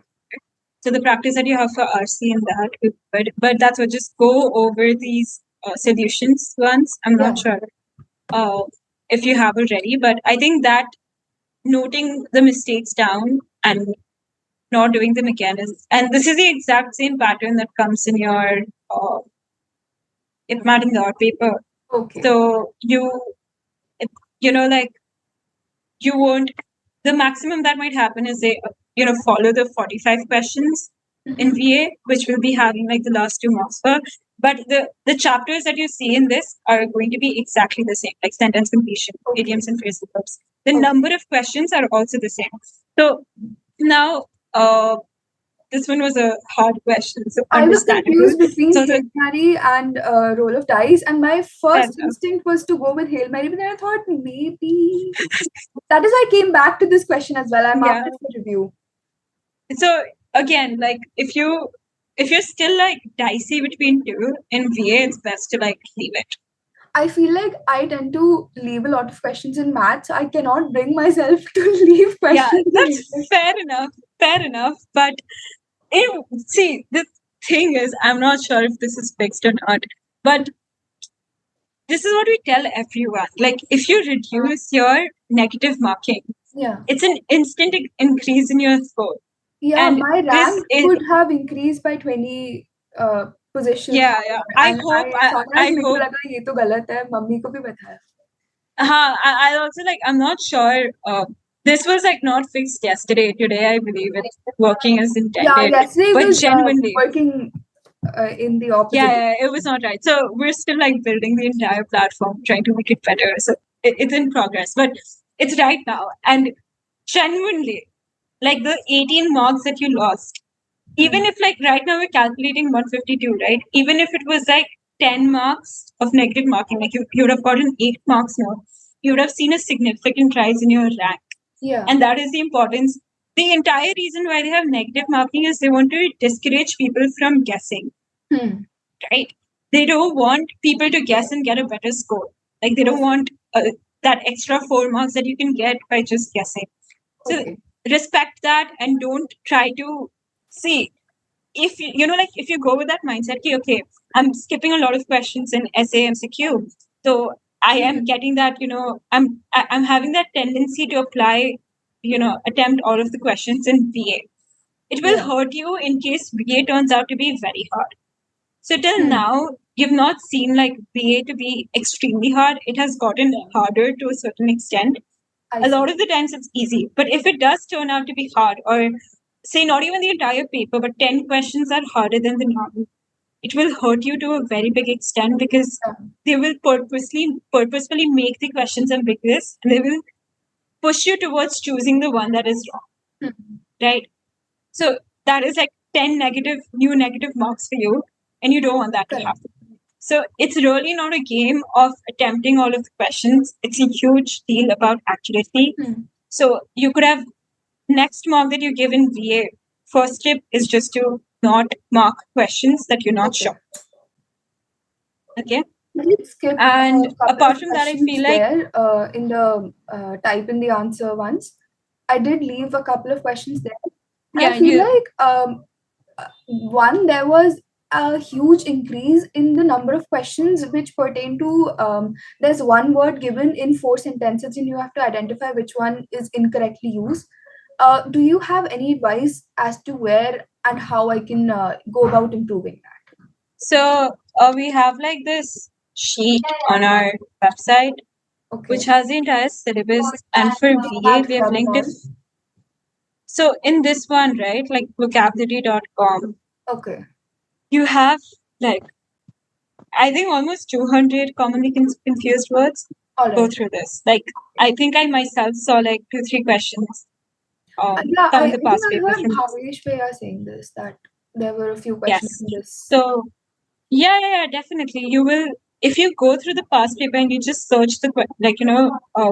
So the practice that you have for RC and that is good. But that's what, just go over these solutions once. I'm not sure if you have already, but I think that noting the mistakes down and not doing them again is, and this is the exact same pattern that comes in your IPMAT Indore paper. Okay. So like you won't, the maximum that might happen is they follow the 45 questions in VA, which will be having like the last two marks for. But the chapters that you see in this are going to be exactly the same, like sentence completion, idioms and phrasal verbs. The number of questions are also the same. So now this one was a hard question. So I was understandable. confused between So Hail Mary and Roll of Dice, and my first instinct was to go with Hail Mary, but then I thought maybe that is why I came back to this question as well. I'm after the review. So again, like if you're still like dicey between two in VA, it's best to like leave it. I feel like I tend to leave a lot of questions in math, so I cannot bring myself to leave questions. Yeah, that's fair enough. But see, the thing is, I'm not sure if this is fixed or not, but this is what we tell everyone. Like, if you reduce your negative marking, it's an instant increase in your score. Yeah, and my rank would have increased by 20 positions. Yeah. I hope. I hope. लगा ये तो गलत है, mummy को भी बताया. I also like. I'm not sure. This was like not fixed yesterday. Today, I believe it's working as intended. Yeah, yesterday but was genuinely working in the opposite. Yeah, it was not right. So we're still like building the entire platform, trying to make it better. So it's in progress, but it's right now. And genuinely, like the 18 marks that you lost, even if like right now we're calculating 152, right? Even if it was like 10 marks of negative marking, like you would have gotten 8 marks more, you would have seen a significant rise in your rank. Yeah. And that is the importance. The entire reason why they have negative marking is they want to discourage people from guessing. Right? They don't want people to guess and get a better score. Like they don't want that extra 4 marks that you can get by just guessing. So respect that and don't try to see. If like if you go with that mindset, okay, I'm skipping a lot of questions in essay MCQ, so I am getting that, I'm having that tendency to apply, attempt all of the questions in VA. It will hurt you in case VA turns out to be very hard. So till now, you've not seen like VA to be extremely hard. It has gotten harder to a certain extent. A lot of the times it's easy, but if it does turn out to be hard, or say not even the entire paper, but 10 questions are harder than the normal, it will hurt you to a very big extent, because they will purposefully make the questions ambiguous, and they will push you towards choosing the one that is wrong, right? So that is like 10 new negative marks for you, and you don't want that to happen. So it's really not a game of attempting all of the questions. It's a huge deal about accuracy. So you could have next mock that you give in VA. First tip is just to not mark questions that you're not sure. Okay. Let's skip And a couple apart of from that, I questions feel like there in the type in the answer ones. I did leave a couple of questions there. And Yeah, I feel like one, there was a huge increase in the number of questions which pertain to there's one word given in 4 sentences and you have to identify which one is incorrectly used. Do you have any advice as to where and how I can go about improving that? so. We have like this sheet on our website, which has the entire syllabus, and for VA we have linked it. So in this one, right, like vocabulary.com, Okay. you have like, I think almost 200 commonly confused words. Go through this. Like, I think I myself saw like 2-3 questions Yeah, come I in the think past I paper heard from this. Bhavesh Bhaiya saying this, that there were a few questions Yes. in this. So yeah, definitely. You will, if you go through the past paper and you just search the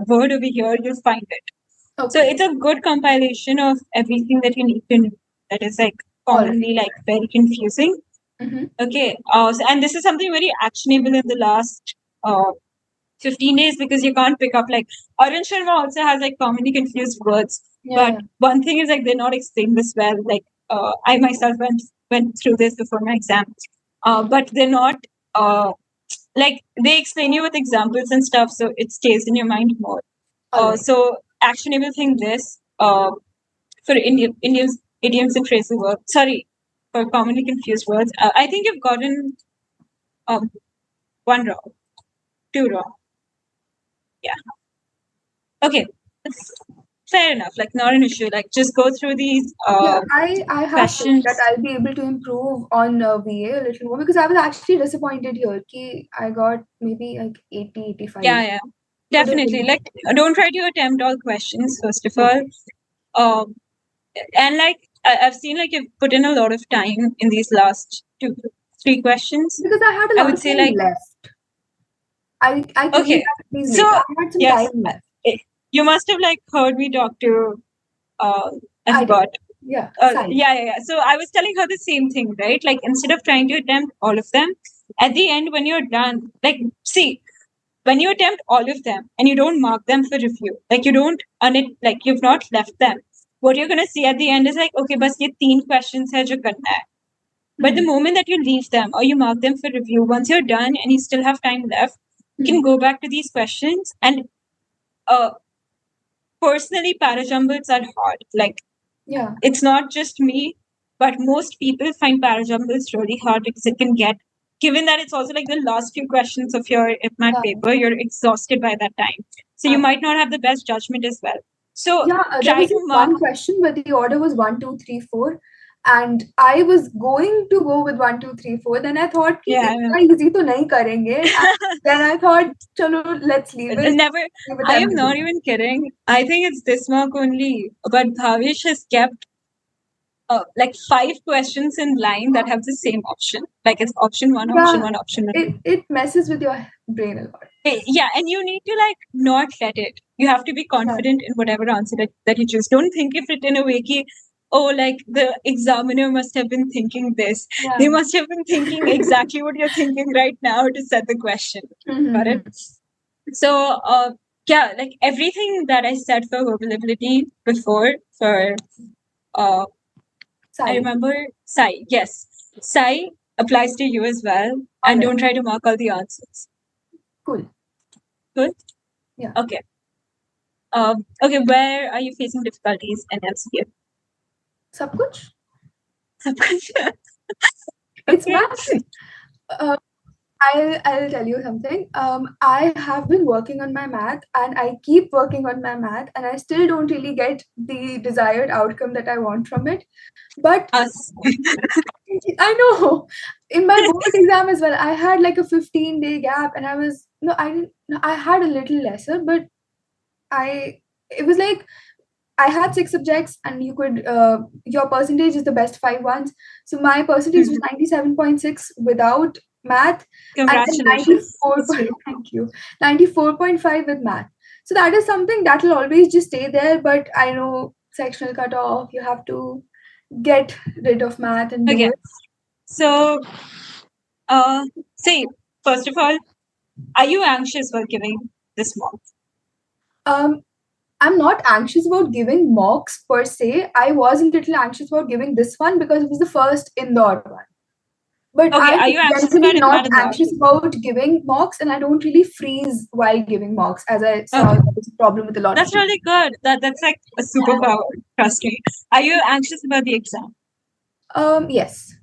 word over here, you'll find it. So it's a good compilation of everything that you need to know that is like commonly like very confusing. Okay. And this is something very actionable in the last 15 days, because you can't pick up like Arun Sharma also has like commonly confused words. But one thing is like they're not explained this well. Like I myself went through this before my exam. But they're not like they explain you with examples and stuff, so it stays in your mind more. So actionable thing this for Indians idioms and phrasal verbs. Sorry, for commonly confused words. I think you've gotten one wrong, 2 wrong. Yeah. Okay. Fair enough. Like not an issue. Like just go through these. I have questions. that I'll be able to improve on VA a little more, because I was actually disappointed here. I got maybe like 80, 85. Yeah. Definitely. Like don't try to attempt all questions first of all. And like I've seen like you've put in a lot of time in these last 2-3 questions. Because I had a lot of time left. I okay. These later. I had some time left. You must have like heard me talk to I forgot. Yeah. Yeah. So I was telling her the same thing, right? Like instead of trying to attempt all of them, at the end when you're done, like see, when you attempt all of them and you don't mark them for review, like you don't like you've not left them, what you're gonna see at the end is like, okay, bas ye 3 questions hai jo karna hai. But the moment that you leave them or you mark them for review, once you're done and you still have time left, you can go back to these questions. And personally, parajumbles are hard. Like, it's not just me, but most people find parajumbles really hard because it can get, given that it's also like the last few questions of your IPMAT paper, you're exhausted by that time. So you might not have the best judgment as well. So there was one question where the order was 1, 2, 3, 4. And I was going to go with 1, 2, 3, 4. Then I thought, easy to nahi karenge. Then I thought, chalo, let's leave it. Never. I am not even kidding. I think it's this mark only. But Bhavesh has kept like 5 questions in line that have the same option. Like it's option 1, option 1, option 1. It messes with your brain a lot. Yeah, and you need to like not let it. You have to be confident in whatever answer that you choose. Don't think of it in a way ki, oh, like the examiner must have been thinking this. They must have been thinking exactly what you're thinking right now to set the question. Got it? So, yeah, like everything that I said for verbal ability before for I remember Sai. Yes. Sai applies to you as well. And don't try to mark all the answers. Cool. Good? Yeah. Okay. Okay, where are you facing difficulties in MCQ? Sab kuch? Sab kuch. It's math. I'll tell you something. I have been working on my math and I keep working on my math and I still don't really get the desired outcome that I want from it. But I know. In my board exam as well, I had like a 15-day gap, and I was no, I didn't. No, I had a little lesser, but it was like I had 6 subjects, and you could your percentage is the best 5 ones. So my percentage was 97.6 without math, and then Congratulations. 94. That's true. Thank you, 94.5 with math. So that is something that will always just stay there. But I know sectional cutoff, you have to get rid of math and do Okay. it. So, say, first of all, are you anxious for giving this mock? I'm not anxious about giving mocks per se. I was a little anxious about giving this one because it was the first indoor one. But Okay, I'm are you anxious generally about not IPMAT Indore? anxious about giving mocks, and I don't really freeze while giving mocks, as I saw Okay. that was a problem with a lot That's of people. really good. That's like a superpower. Trust me. Are you anxious about the exam? Yes.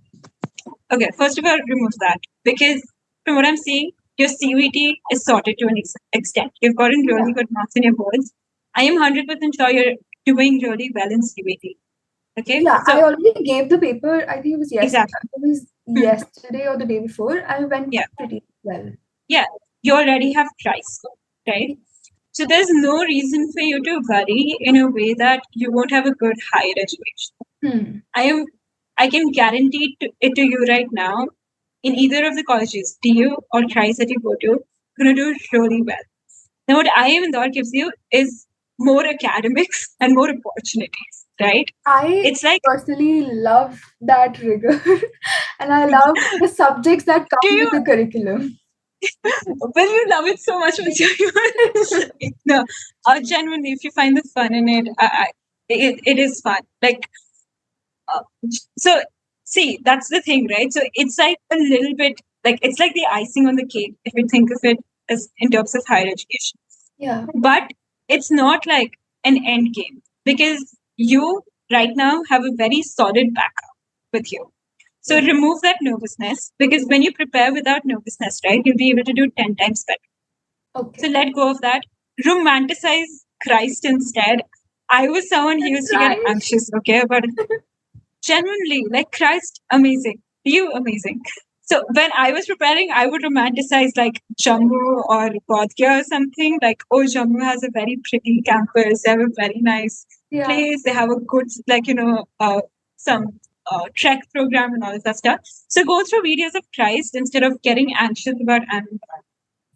Okay, first of all, remove that because from what I'm seeing, your CVT is sorted to an extent. You've gotten really good marks in your boards. I am 100% sure you're doing really well in CVT. Okay, Yeah, I so already gave the paper. I think it was exactly. yesterday or the day before. I went Yeah. pretty well. Yeah, you already have twice, right? So there's no reason for you to worry in a way that you won't have a good higher education. I can guarantee it to you right now. In either of the colleges, DU or TRICE that you go to, you're gonna do really well. Now, what IIM Indore gives you is more academics and more opportunities, right? I It's like, personally love that rigor, and I love the subjects that do come you? with the curriculum. Well, you love it so much, no, genuinely, if you find the fun in it, it is fun. Like, so see, that's the thing, right? So it's like a little bit like it's like the icing on the cake if you think of it as in terms of higher education. Yeah. But it's not like an end game because you right now have a very solid backup with you. So remove that nervousness because when you prepare without nervousness, right, you'll be able to do 10 times better. Okay. So let go of that. Romanticize Christ instead. I was someone who used to get anxious, okay, but genuinely, like Christ, amazing. You amazing. So when I was preparing, I would romanticize like Jammu or Bodh Gaya or something. Like, oh, Jammu has a very pretty campus. They have a very nice place. They have a good, like, some trek program and all of that stuff. So go through videos of Christ instead of getting anxious about animal.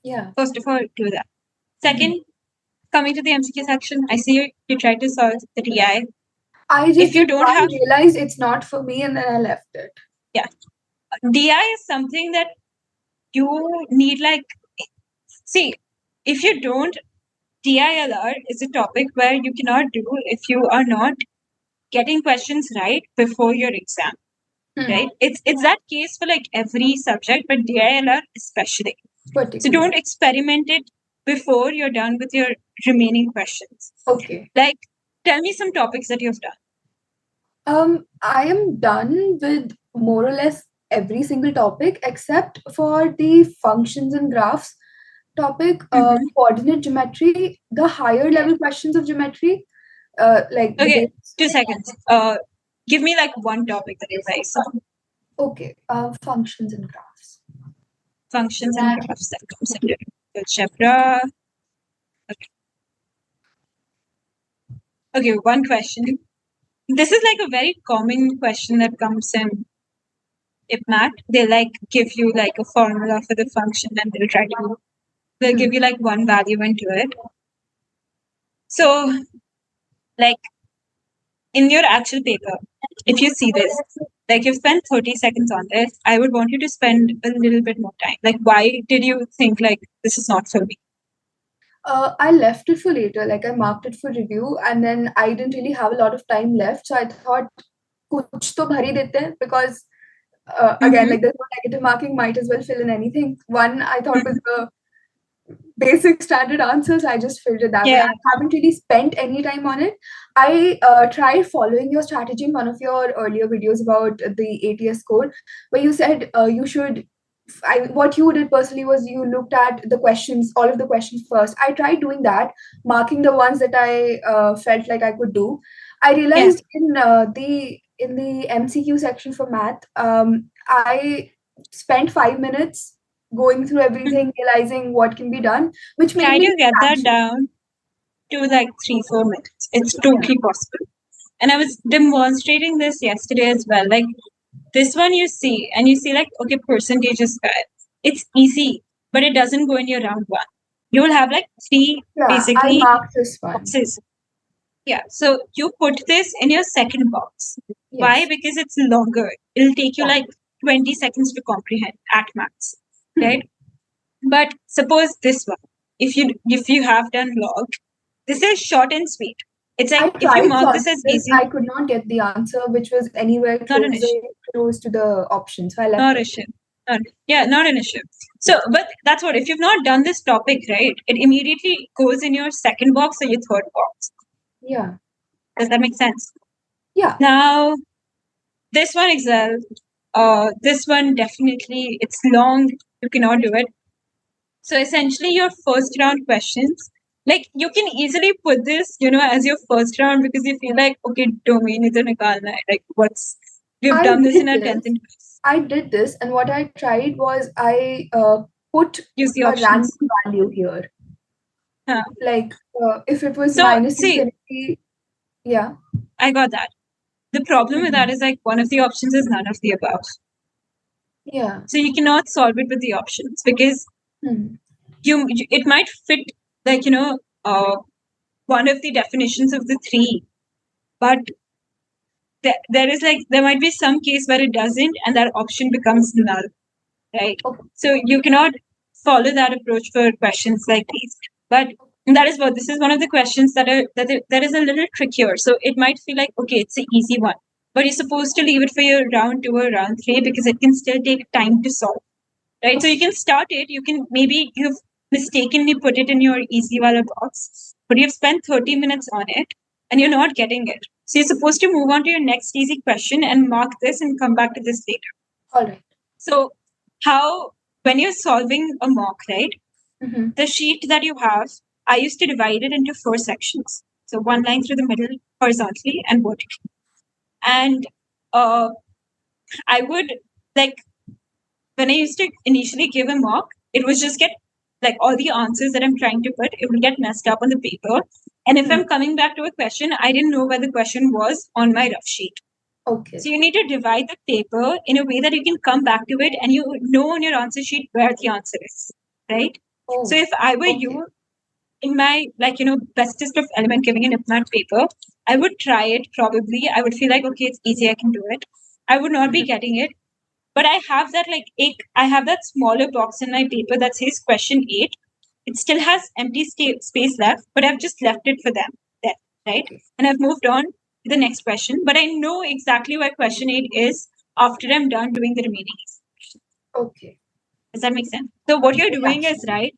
Yeah. First of all, do that. Second, coming to the MCQ section, I see you tried to solve the DI. I just If you don't have realized it's not for me, and then I left it. Yeah. DI is something that you need like see, if you don't, DILR is a topic where you cannot do if you are not getting questions right before your exam. Right? It's that case for like every subject, but DILR especially. So don't experiment it before you're done with your remaining questions. Okay. Like tell me some topics that you've done. I am done with more or less every single topic except for the functions and graphs topic, coordinate geometry, the higher level questions of geometry. Like okay, 2 seconds. Give me like one topic that you guys saw. Okay, functions and graphs. Functions and graphs that comes under algebra. Okay, one question. This is like a very common question that comes in IPMAT. They like give you like a formula for the function and they'll give you like one value into it. So like in your actual paper, if you see this, like you've spent 30 seconds on this, I would want you to spend a little bit more time. Like why did you think like this is not for me? I left it for later. Like I marked it for review, and then I didn't really have a lot of time left. So I thought, kuch to bhari dete hain, because again, like there's no negative marking, might as well fill in anything. One I thought was the basic standard answers. I just filled it that way. I haven't really spent any time on it. I tried following your strategy in one of your earlier videos about the ATS score, where you said you should. What you did personally was you looked at the questions, all of the questions first. I tried doing that, marking the ones that I felt like I could do. I realized in the in the MCQ section for math, I spent 5 minutes going through everything, realizing what can be done, which made Try me to get that anxious. down to like 3-4 minutes. It's totally possible. And I was demonstrating this yesterday as well. Like this one you see, and you see like, okay, percentage is fair. It's easy, but it doesn't go in your round one. You will have like three Yeah, I basically marked this one. boxes. Yeah. So you put this in your second box. Why? Yes. Because it's longer. It'll take you Yeah. like 20 seconds to comprehend at max. Hmm. Right? But suppose this one, if you have done log, this is short and sweet. It's I like if you tried mark this solving as this, easy, I could not get the answer, which was anywhere not an issue. close to the option. So I left Not it. issue. Not an issue. So, but that's what, if you've not done this topic, right, it immediately goes in your second box or your third box. Yeah. Does that make sense? Yeah. Now, this one Excel, this one definitely, it's long, you cannot do it. So essentially your first round questions, like you can easily put this, as your first round because you feel like, okay, domain is nikalna hai. Like we've I done this did in our this. 10th and I did this, and what I tried was I put use the a random options. value here. Huh. Like if it was So, minus see, infinity, yeah. I got that. The problem with that is like one of the options is none of the above. Yeah. So you cannot solve it with the options because Hmm. it might fit like one of the definitions of the three, but there might be some case where it doesn't and that option becomes null, right? Okay. So you cannot follow that approach for questions like these. But this is one of the questions that is a little trickier. So it might feel like, okay, it's an easy one, but you're supposed to leave it for your round 2 or round 3 because it can still take time to solve, right? So you can start it. You've mistakenly put it in your easy wala box, but you've spent 30 minutes on it and you're not getting it. So you're supposed to move on to your next easy question and mark this and come back to this later. All right. So when you're solving a mock, right? Mm-hmm. The sheet that you have, I used to divide it into 4 sections. So one line through the middle, horizontally and vertically. And I would like when I used to initially give a mock, it was just get like all the answers that I'm trying to put, it will get messed up on the paper. And if I'm coming back to a question, I didn't know where the question was on my rough sheet. Okay. So you need to divide the paper in a way that you can come back to it and you know on your answer sheet where the answer is, right? Oh, so if I were you, in my bestest of element giving an IPMAT paper, I would try it probably. I would feel like, okay, it's easy, I can do it. I would not be getting it. But I have that I have that smaller box in my paper that says question 8. It still has empty space left, but I've just left it for them there, right? And I've moved on to the next question. But I know exactly where question 8 is after I'm done doing the remaining. Okay. Does that make sense? So what you're doing is right.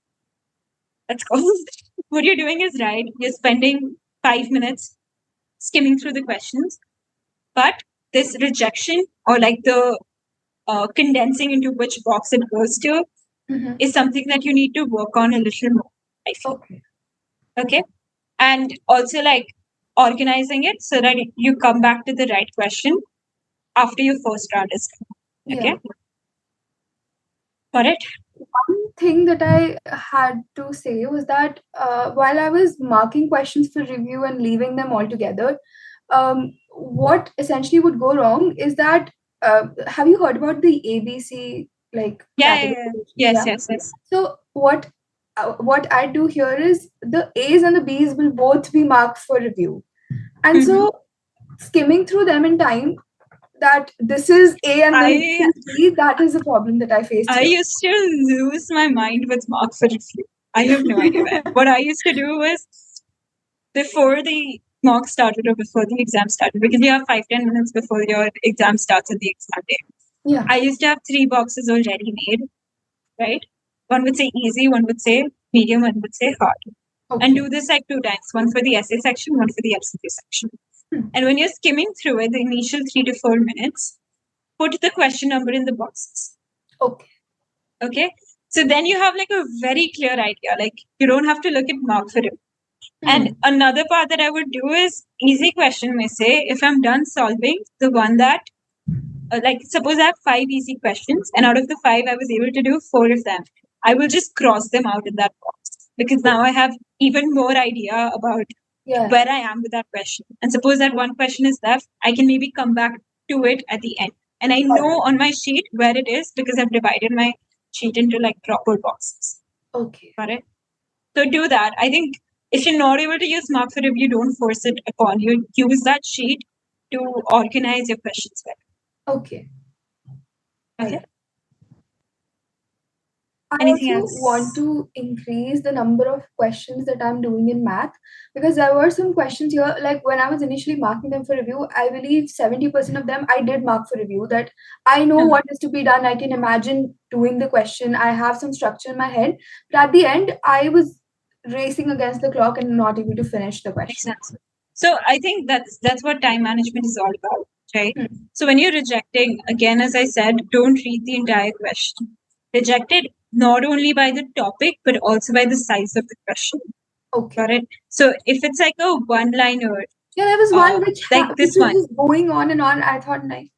Let's go. What you're doing is right. You're spending 5 minutes skimming through the questions, but this rejection or like the condensing into which box it goes to is something that you need to work on a little more, I feel. Okay. And also like organizing it so that you come back to the right question after your first round is done. Okay. Yeah. Got it? One thing that I had to say was that while I was marking questions for review and leaving them all together, what essentially would go wrong is that have you heard about the ABC Yeah. Yes. So what I do here is the A's and the B's will both be marked for review, and so skimming through them in time that this is A and then this is B, that is a problem that I faced. I used to lose my mind with mark for review. I have no idea. What I used to do was before the mock started or before the exam started, because you have 5-10 minutes before your exam starts on the exam day. Yeah. I used to have 3 boxes already made, right? One would say easy, one would say medium, one would say hard. Okay. And do this like 2 times, one for the essay section, one for the MCQ section. And when you're skimming through it, the initial 3 to 4 minutes, put the question number in the boxes. Okay. So then you have like a very clear idea. Like you don't have to look at mark for it. And another part that I would do is easy question. May say if I'm done solving the one that like suppose I have 5 easy questions, and out of the 5 I was able to do 4 of them. I will just cross them out in that box because now I have even more idea about where I am with that question. And suppose that one question is left, I can maybe come back to it at the end. And I know on my sheet where it is because I've divided my sheet into like proper boxes. Okay. Got it? So do that. I think if you're not able to use mark for review, don't force it upon you. Use that sheet to organize your questions better. Okay. Okay. I Anything also else? want to increase the number of questions that I'm doing in math, because there were some questions here, like when I was initially marking them for review, I believe 70% of them I did mark for review, that I know what is to be done. I can imagine doing the question. I have some structure in my head. But at the end, I was racing against the clock and not able to finish the question. Makes sense. So I think that's what time management is all about, right? So when you're rejecting, again, as I said, don't read the entire question. Reject it not only by the topic, but also by the size of the question. Okay. Got it? So if it's like a one-liner, Yeah, there was one like this which one. was just going on and on. I thought, nahi,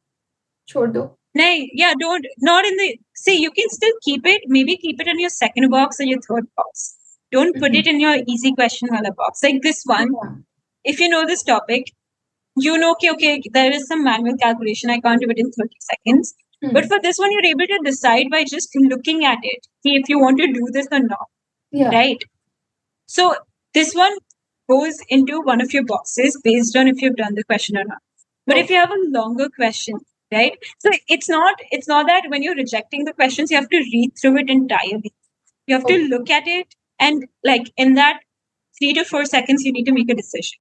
chhod do. Nay, yeah, not in the, see, you can still keep it, maybe keep it in your second box or your third box. Don't put it in your easy question wala box. Like this one, if you know this topic, you know, okay, there is some manual calculation. I can't do it in 30 seconds. But for this one, you're able to decide by just looking at it, see if you want to do this or not. Yeah. Right? So this one goes into one of your boxes based on if you've done the question or not. But if you have a longer question, right? So it's not that when you're rejecting the questions, you have to read through it entirely. You have to look at it, and like in that 3 to 4 seconds, you need to make a decision.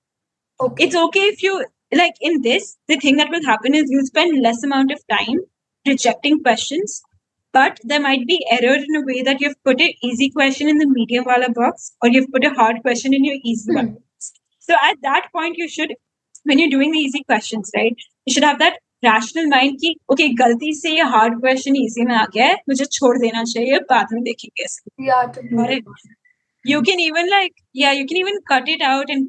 Okay. It's okay if you like in this, the thing that will happen is you'll spend less amount of time rejecting questions, but there might be error in a way that you've put an easy question in the medium wala box, or you've put a hard question in your easy one. So at that point, you should, when you're doing the easy questions, right, you should have that rational mind ki, okay, गलती से ये hard question easy में आ गया है, मुझे छोड़ देना चाहिए, बाद में देखेंगे इसे. Yeah, to Got it? You can even you can even cut it out and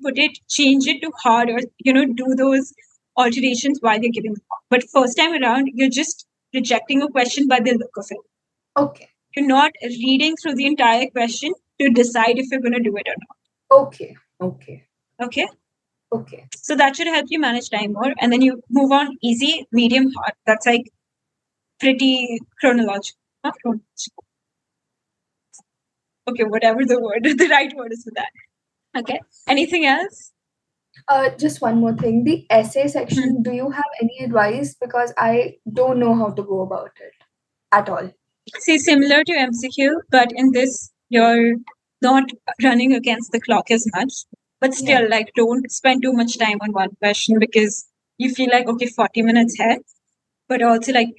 change it to hard, or do those alterations while you're giving the mark. But first time around, you're just rejecting a question by the look of it. Okay. You're not reading through the entire question to decide if you're going to do it or not. Okay. Okay. So that should help you manage time more, and then you move on easy, medium, hard. That's like pretty chronological. Not chronological. Okay, whatever the right word is for that. Okay. Anything else? Just one more thing. The essay section, do you have any advice? Because I don't know how to go about it at all. See, similar to MCQ, but in this, you're not running against the clock as much. But still, like, don't spend too much time on one question because you feel like, okay, 40 minutes here. But also, like,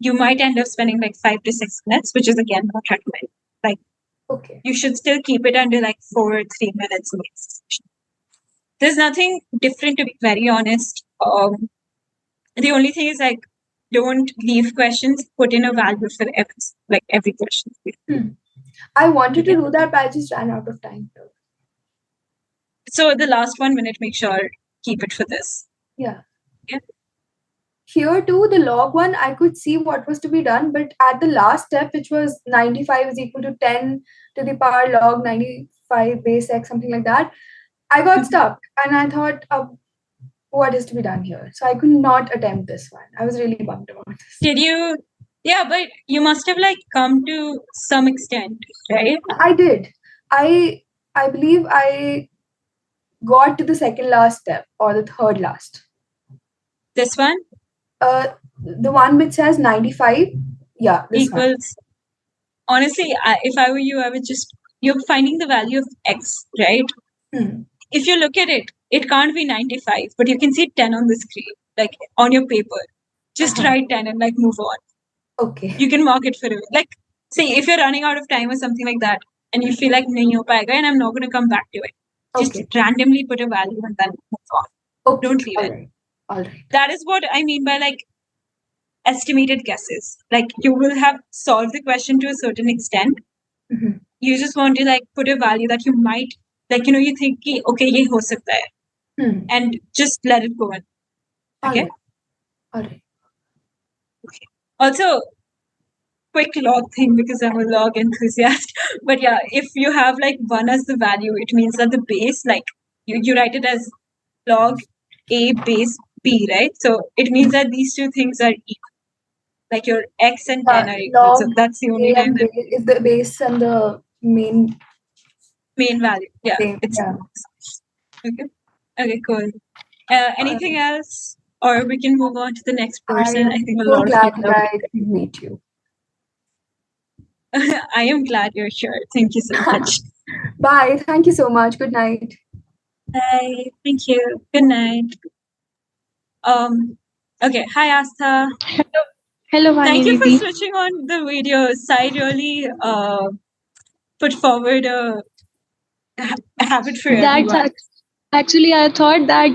you might end up spending like 5 to 6 minutes, which is again not recommended. Like, you should still keep it under like 4 or 3 minutes. There's nothing different, to be very honest. The only thing is like, don't leave questions, put in a value for every question. I wanted to do that, but I just ran out of time. So the last 1 minute, make sure keep it for this. Yeah. Here too, the log one, I could see what was to be done, but at the last step, which was 95 is equal to 10 to the power log 95 base x, something like that, I got stuck and I thought, what is to be done here? So I could not attempt this one. I was really bummed about this. Did you? Yeah, but you must have like come to some extent, right? I did. I believe I got to the second last step or the third last. This one? The one which says 95. Yeah, this equals. One. Honestly, if I were you, I would just, you're finding the value of x, right? If you look at it, it can't be 95, but you can see 10 on the screen, like on your paper. Just write 10 and like move on. Okay. You can mark it for it. Like, say if you're running out of time or something like that, and you feel like nahi ho payega and I'm not going to come back to it. Just randomly put a value and then move on. Okay. Don't leave it. All right. That is what I mean by like estimated guesses. Like you will have solved the question to a certain extent. You just want to like put a value that like you think कि okay ये हो सकता है, and just let it go on. Okay. Alright. Okay. Also, quick log thing because I'm a log enthusiast. But yeah, if you have like 1 as the value, it means that the base, like you write it as log A base B, right? So it means that these two things are equal. Like your X and 10 are equal. So Log that's the only A time and that base is the base and the main value. Yeah. same. It's Yeah. okay. Okay, cool. Anything else? Or we can move on to the next I person. I am think a so lot of glad people that are I could meet you. I am glad you're here. Thank you so much. Bye. Thank you so much. Good night. Bye. Thank you. Good night. Okay. Hi, Astha. Hello, Thank you for Vani switching on the video. Sai really put forward a habit for That's everyone. actually, I thought that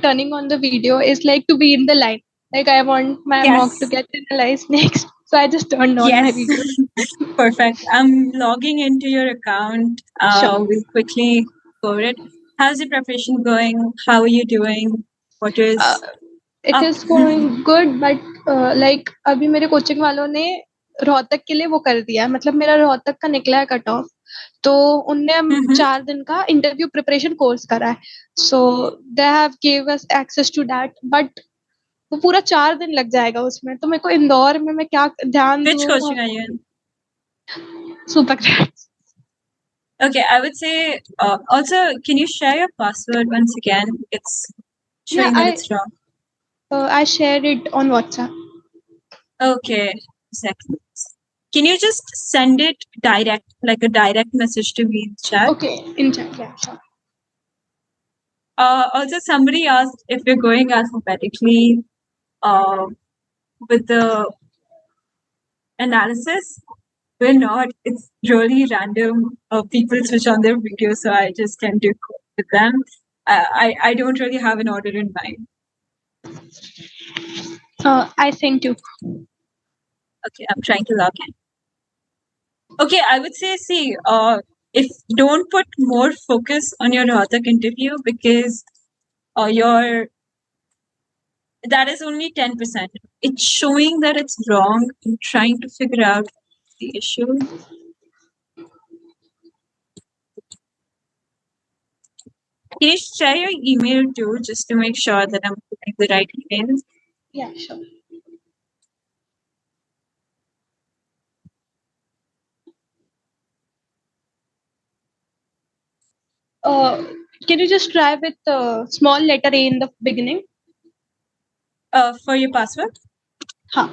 turning on the video is like to be in the line. Like I want my mock to Yes. get analyzed next. So I just turned on my Yes. video. Perfect. I'm logging into your account. Sure. We'll quickly go over it. How's your preparation going? How are you doing? What is It up? is going good, but like अभी मेरे coaching वालों ने रोहतक के लिए वो कर दिया है, मतलब मेरा रोहतक का निकला है कट ऑफ, तो उनने 4 दिन का इंटरव्यू प्रिपरेशन कोर्स करा है. So they have give us access to that, but वो पूरा 4 दिन लग जाएगा उसमें, तो मेरे को इंदौर में मैं क्या ध्यान Which दूँ? coaching are you in? Super creds. Okay, I would say also, can you share your password once again? It's showing that it's wrong. I shared it on WhatsApp. Okay, second. Can you just send it direct, like a direct message to me in chat? Okay, in chat, yeah, sure. Also, somebody asked if we're going alphabetically with the analysis. We're not. It's really random. People switch on their videos, so I just tend to go with them. I don't really have an order in mind. I sent you. Okay, I'm trying to log in. Okay, I would say, see, if don't put more focus on your Rohtak interview because that is only 10%. It's showing that it's wrong. I'm trying to figure out the issue. Can you share your email too, just to make sure that I'm putting the right email? Yeah, sure. Can you just try with small letter A in the beginning? For your password? Huh.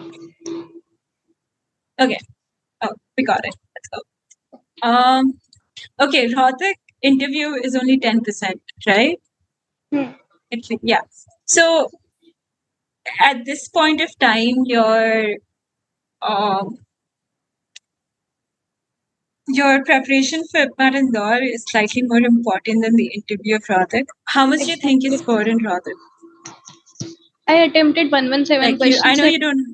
Okay. Oh, we got it. Let's go. Okay, Rohtak interview is only 10%, right? Yeah. So at this point of time, your preparation for IPMAT Indore is slightly more important than the interview of Rohtak. How much do you think you scored in Rohtak? I attempted 117 questions. I know you don't.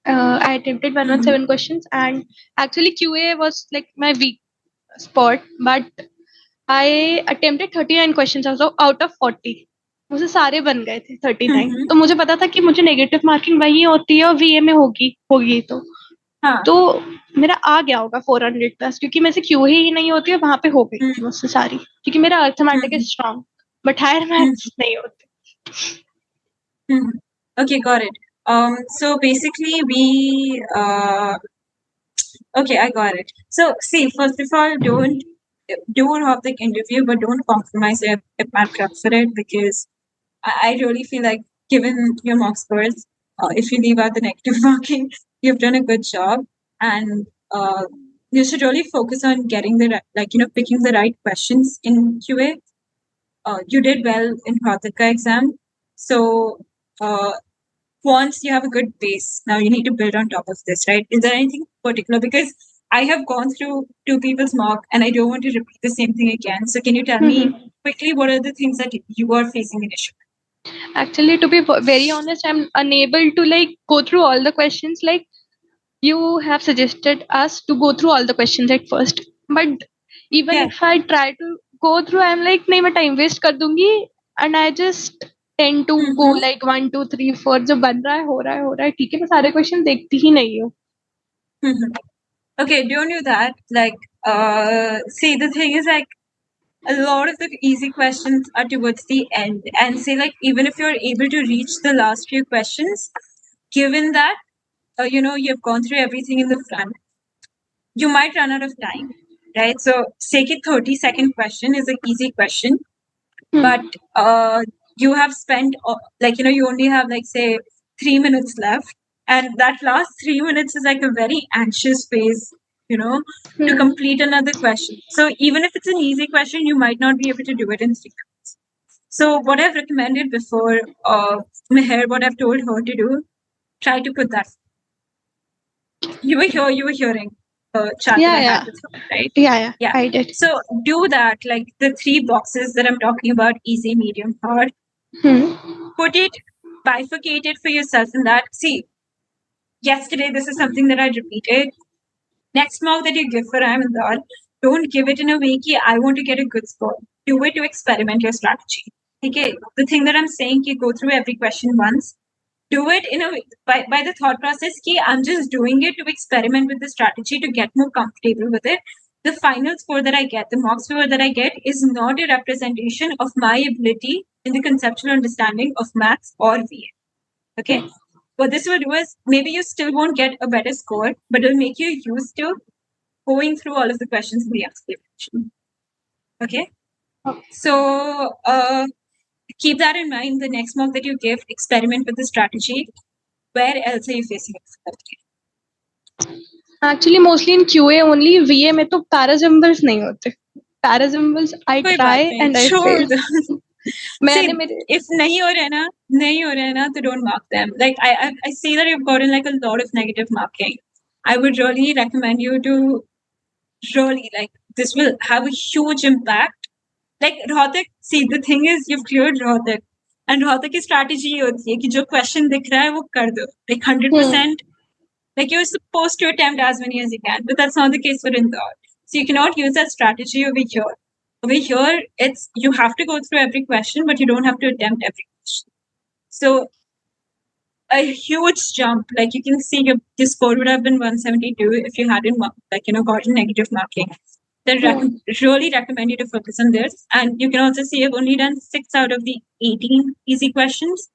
I attempted 117 questions, and actually QA was like my weak spot, but I attempted 39 questions also out of 40. मुझे सारे बन गए थे 39. तो मुझे पता था कि मुझे नेगेटिव मार्किंग वही होती है और वीए में होगी तो मेरा आ गया होगा 400 प्लस, क्योंकि मेरे से क्यूए ही नहीं होती है, वहां पे हो गई थी मुझसे सारी, क्योंकि मेरा arithmetic strong but higher maths नहीं होते. Okay, got it. So basically we okay, I got it. So see, first of all, don't do a Rohtak interview, but don't compromise your IPMAT prep for it, because I really feel like, given your mock scores, if you leave out the negative marking, you've done a good job, and you should really focus on getting picking the right questions in QA. You did well in Pratika exam, so once you have a good base, now you need to build on top of this, right? Is there anything particular? Because I have gone through 2 people's mock and I don't want to repeat the same thing again. So can you tell me quickly what are the things that you are facing an issue with? Actually, to be very honest, I'm unable to go through all the questions. Like, you have suggested us to go through all the questions at first, but even if I try to go through, I'm like, नहीं मैं time waste कर दूंगी, and I just tend to go like 1, 2, 3, 4 जो बन रहा है हो रहा है ठीक है, मैं सारे क्वेश्चन देखती ही नहीं हूँ. Okay, don't do that. Like, see, the thing is, like, a lot of the easy questions are towards the end. And say, like, even if you're able to reach the last few questions, given that, you've gone through everything in the front, you might run out of time, right? So, say, 30-second question is an easy question, but you have spent, you only have, like, say, 3 minutes left. And that last 3 minutes is like a very anxious phase, to complete another question. So even if it's an easy question, you might not be able to do it in 3 minutes. So what I've recommended before, Meher, what I've told her to do, try to put that. You were hearing chat that I had with her, right? Yeah, Yeah. I did. So do that, like the 3 boxes that I'm talking about, easy, medium, hard. Put it, bifurcate it for yourself in that. See, yesterday, this is something that I repeated. Next mock that you give for Ahmedabad, don't give it in a way that I want to get a good score. Do it to experiment your strategy. Okay, the thing that I'm saying, you go through every question once. Do it in a way by the thought process that I'm just doing it to experiment with the strategy to get more comfortable with it. The final score that I get, the mock score that I get, is not a representation of my ability in the conceptual understanding of maths or VA. Okay. What this will do is maybe you still won't get a better score, but it'll make you used to going through all of the questions in the application. Okay. So keep that in mind. The next mock that you give, experiment with the strategy. Where else are you facing difficulty? Actually, mostly in QA only. VA में तो parasymbols नहीं होते. Parasymbols I try and I fail. If nahi ho raha na, तो don't mark them. Like I see that you've gotten like a lot of negative marking. I would really recommend you to really, like, this will have a huge impact. Like Rohtak, see, the thing is, you've cleared Rohtak, and Rohtak की strategy ये होती है कि जो question दिख रहा है वो कर दो, like 100%. Like you're supposed to attempt as many as you can, but that's not the case for Indore. So you cannot use that strategy over here. Over here, it's you have to go through every question, but you don't have to attempt every question. So a huge jump. Like you can see your score would have been 172 if you hadn't gotten negative marking. Then really recommend you to focus on this. And you can also see I've only done 6 out of the 18 easy questions.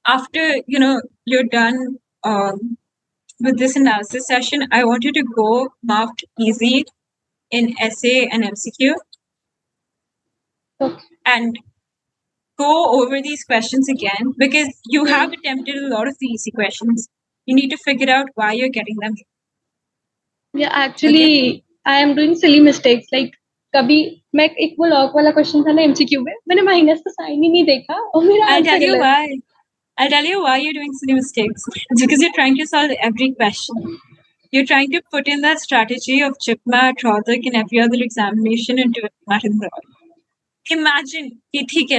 After you're done with this analysis session, I want you to go marked easy in essay and MCQ. And go over these questions again, because you have attempted a lot of the easy questions. You need to figure out why you're getting them. Yeah, actually, I am doing silly mistakes. Like कभी मैं एक वो log वाला question था ना MCQ में, मैंने minus का साइन ही नहीं देखा और मेरा आंसर गलत है. I'll tell you why you're doing silly mistakes. It's because you're trying to solve every question. You're trying to put in that strategy of IPMAT, Rohtak, and every other examination into IPMAT Indore. Imagine,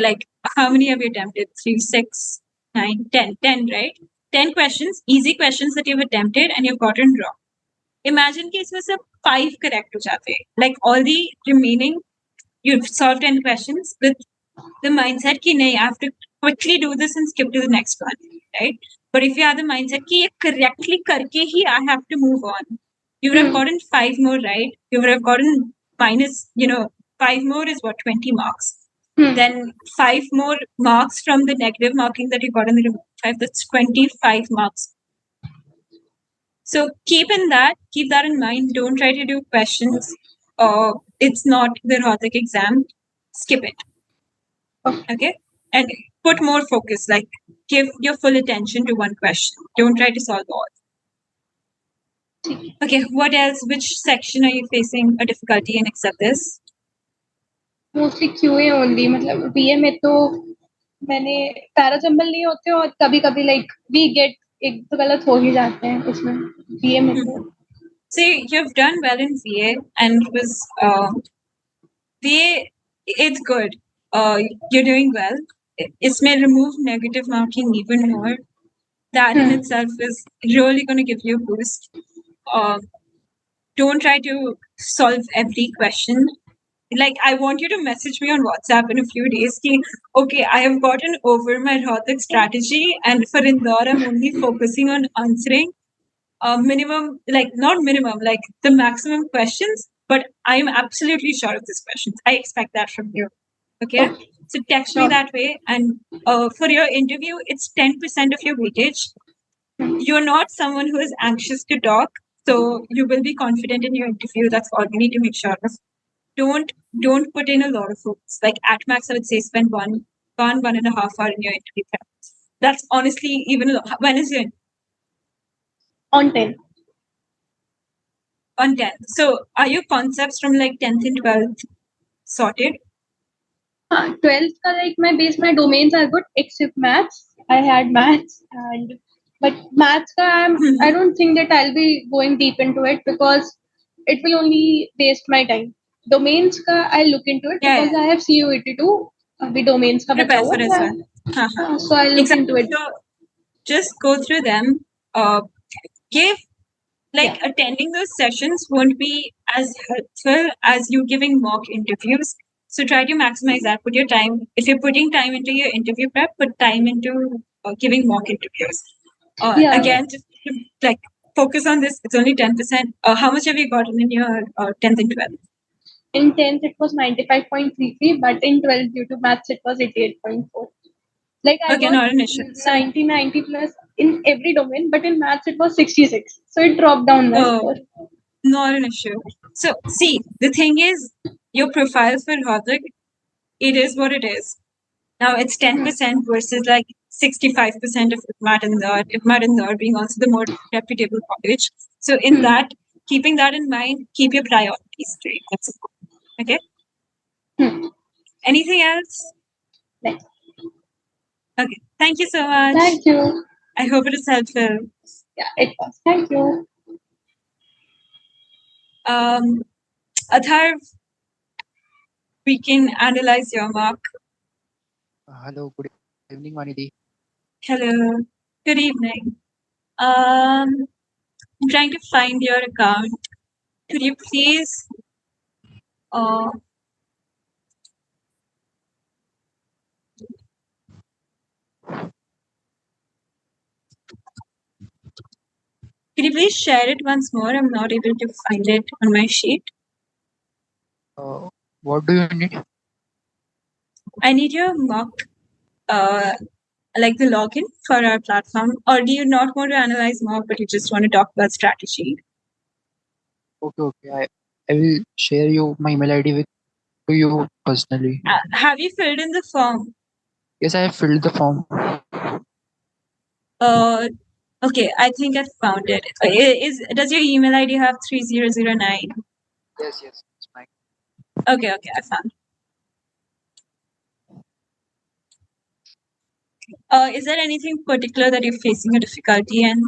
like, how many have you attempted? 3, 6, 9, 10. 10, right? 10 questions, easy questions that you've attempted and you've gotten wrong. Imagine कि इसमें से 5 correct हो जाते. Like all the remaining, you've solved 10 questions with the mindset कि नहीं, I have to quickly do this and skip to the next one, right? But if you have the mindset कि ये correctly करके ही I have to move on, you would have gotten 5 more right. You would have gotten minus, 5 more is what, 20 marks. Then 5 more marks from the negative marking that you got in the remaining 5. That's 25 marks. So keep that in mind. Don't try to do questions. It's not the Rohtak exam. Skip it. Okay? And put more focus. Like give your full attention to one question. Don't try to solve all. Okay, what else? Which section are you facing a difficulty in except this? Mostly QA only. मतलब BA में तो मैंने parajumble नहीं होते और कभी-कभी like we get एक तो गलत हो ही जाते हैं उसमें BA में तो. See, you've done well in VA and it was VA. It's good. You're doing well. It's may remove negative marking even more. That in itself is really going to give you a boost. Don't try to solve every question. like I want you to message me on WhatsApp in a few days. Ki, okay, I have gotten over my Rohtak strategy, and for Indore, I'm only focusing on answering minimum, like not minimum, like the maximum questions. But I'm absolutely sure of these questions. I expect that from you. Okay, Okay. so text me Sure. that way, and for your interview, it's 10% of your weightage. You're not someone who is anxious to talk, so you will be confident in your interview. That's all you need to make sure of. Don't put in a lot of focus. Like at max, I would say spend 1.5 hour in your interview prep. That's honestly even a lot. When is your On 10. on 10th? So are your concepts from like 10th and 12th sorted? 12th ka like my domains are good except maths. I had maths but maths ka I don't think that I'll be going deep into it because it will only waste my time. Domains ka I'll look into it Yeah, because yeah. I have CUET too. अभी domains का बचा Prepare for हुआ as है. well. So I'll look into Exactly. it. So just go through them. Give like Yeah. attending those sessions won't be as helpful as you giving mock interviews. So try to maximize that. Put your time. If you're putting time into your interview prep, put time into giving mock interviews. Yeah. Again, just like focus on this. It's only 10%. How much have you gotten in your 10th and 12th? In 10th it was 95.33, but in 12th due to maths it was 88.4. Like I Okay, got not an issue. So, 90 plus in every domain, but in maths it was 66. So it dropped down my score. not an issue. So, see, the thing is, your profile for Rohtak, it is what it is. Now it's 10% versus like 65% of IPMAT Indore, IPMAT Indore being also the more reputable college. So in that, keeping that in mind, keep your priorities straight. That's it. Okay. Anything else? Next. Okay. Thank you so much. Thank you. I hope it is helpful. Yeah, it was. Thank you. Atharv, we can analyze your mark. Hello, good evening, Manidi. Hello. Good evening. I'm trying to find your account. Could you please could you please share it once more? I'm not able to find it on my sheet. What do you need? I need your mock, like the login for our platform. Or do you not want to analyze mock, but you just want to talk about strategy? Okay. I will share you my email ID with to you personally. Have you filled in the form? Yes, I have filled the form. Okay, I think I found it. Does your email ID have 3009? Yes, it's fine. Okay, I found. Is there anything particular that you're facing a difficulty in?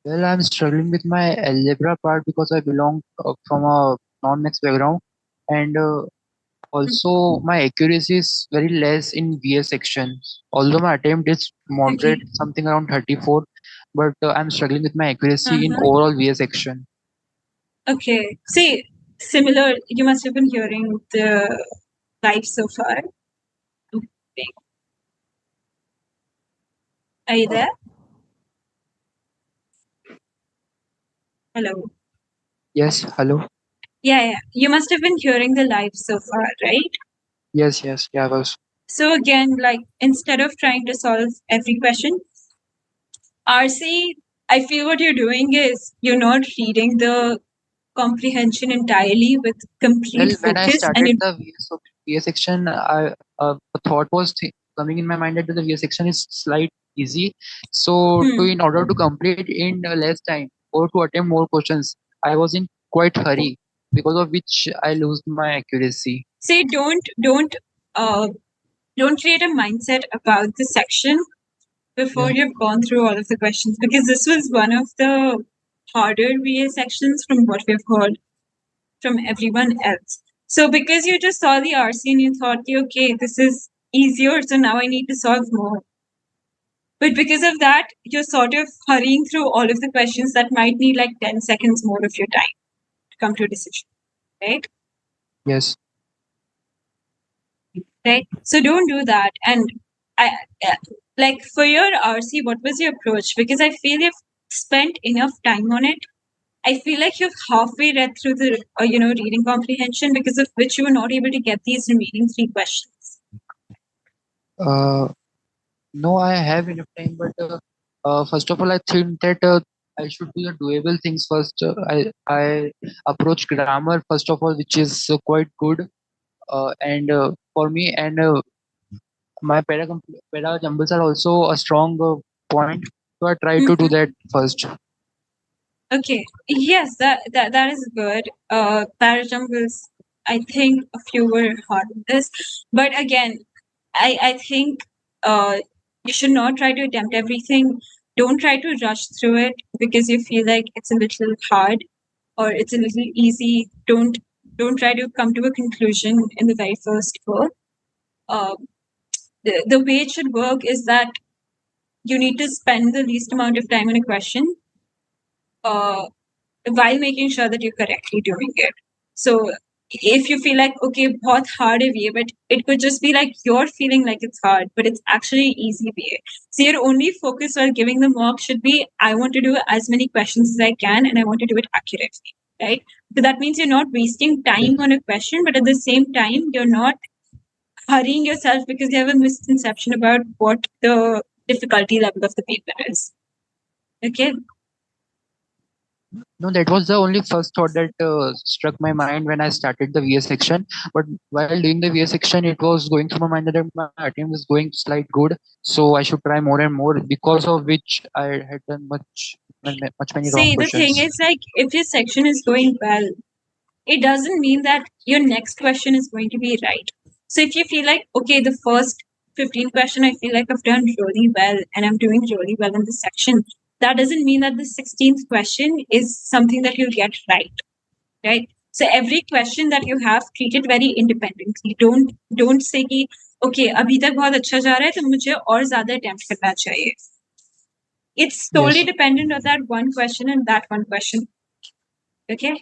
Well, I'm struggling with my algebra part because I belong from a non-maths background, and also my accuracy is very less in VS section. Although my attempt is moderate, Okay. something around 34, but I'm struggling with my accuracy in Uh-huh. overall VS section. Okay. See, similar, you must have been hearing the live so far. Okay. Are you there? Hello. Yes, hello. Yeah. You must have been hearing the live so far, right? Yes, yeah, I was. So again, like instead of trying to solve every question, RC, I feel what you're doing is you're not reading the comprehension entirely with complete Well, when I focus, and started the VS section, a thought was coming in my mind that the VS section is slight easy. So, in order to complete in less time or to attempt more questions, I was in quite hurry because of which I lose my accuracy. say don't create a mindset about the section before you've gone through all of the questions, because this was one of the harder VA sections from what we've heard from everyone else. So because you just saw the RC and you thought, okay, this is easier, so now I need to solve more. But because of that, you're sort of hurrying through all of the questions that might need like 10 seconds more of your time to come to a decision, right? Yes. right? So don't do that. And I like for your RC, what was your approach? Because I feel you've spent enough time on it. I feel like you've halfway read through the reading comprehension, because of which you were not able to get these remaining 3 questions. No, I have enough time, but first of all, I think that I should do the doable things first. I approach grammar first of all, which is quite good, and for me, and my para jumbles are also a strong point. So I try to do that first. Okay. Yes, that is good. Parajumbles, I think a few were hard on this, but again, I think you should not try to attempt everything. Don't try to rush through it because you feel like it's a little hard or it's a little easy. Don't try to come to a conclusion in the very first go. Uh, the way it should work is that you need to spend the least amount of time on a question uh, while making sure that you're correctly doing it. So if you feel like, okay, बहुत hard है ये, but it could just be like you're feeling like it's hard, but it's actually easy way. So your only focus while giving the mock should be, I want to do as many questions as I can, and I want to do it accurately, right? So that means you're not wasting time on a question, but at the same time, you're not hurrying yourself because you have a misconception about what the difficulty level of the paper is. Okay. No, that was the only first thought that struck my mind when I started the VS section. But while doing the VS section, it was going through my mind that my attempt is going slight good, so I should try more and more. Because of which I had done many wrong See, the thing questions. is, like, if your section is going well, it doesn't mean that your next question is going to be right. So if you feel like, okay, the first 15 question, I feel like I've done really well and I'm doing really well in this section, that doesn't mean that the 16th question is something that you'll get right? So every question that you have, treat it very independently. Don't say कि okay, अभी तक बहुत अच्छा जा रहा है तो मुझे और ज़्यादा attempt करना चाहिए. It's solely Yes. dependent on that one question and that one question. Okay.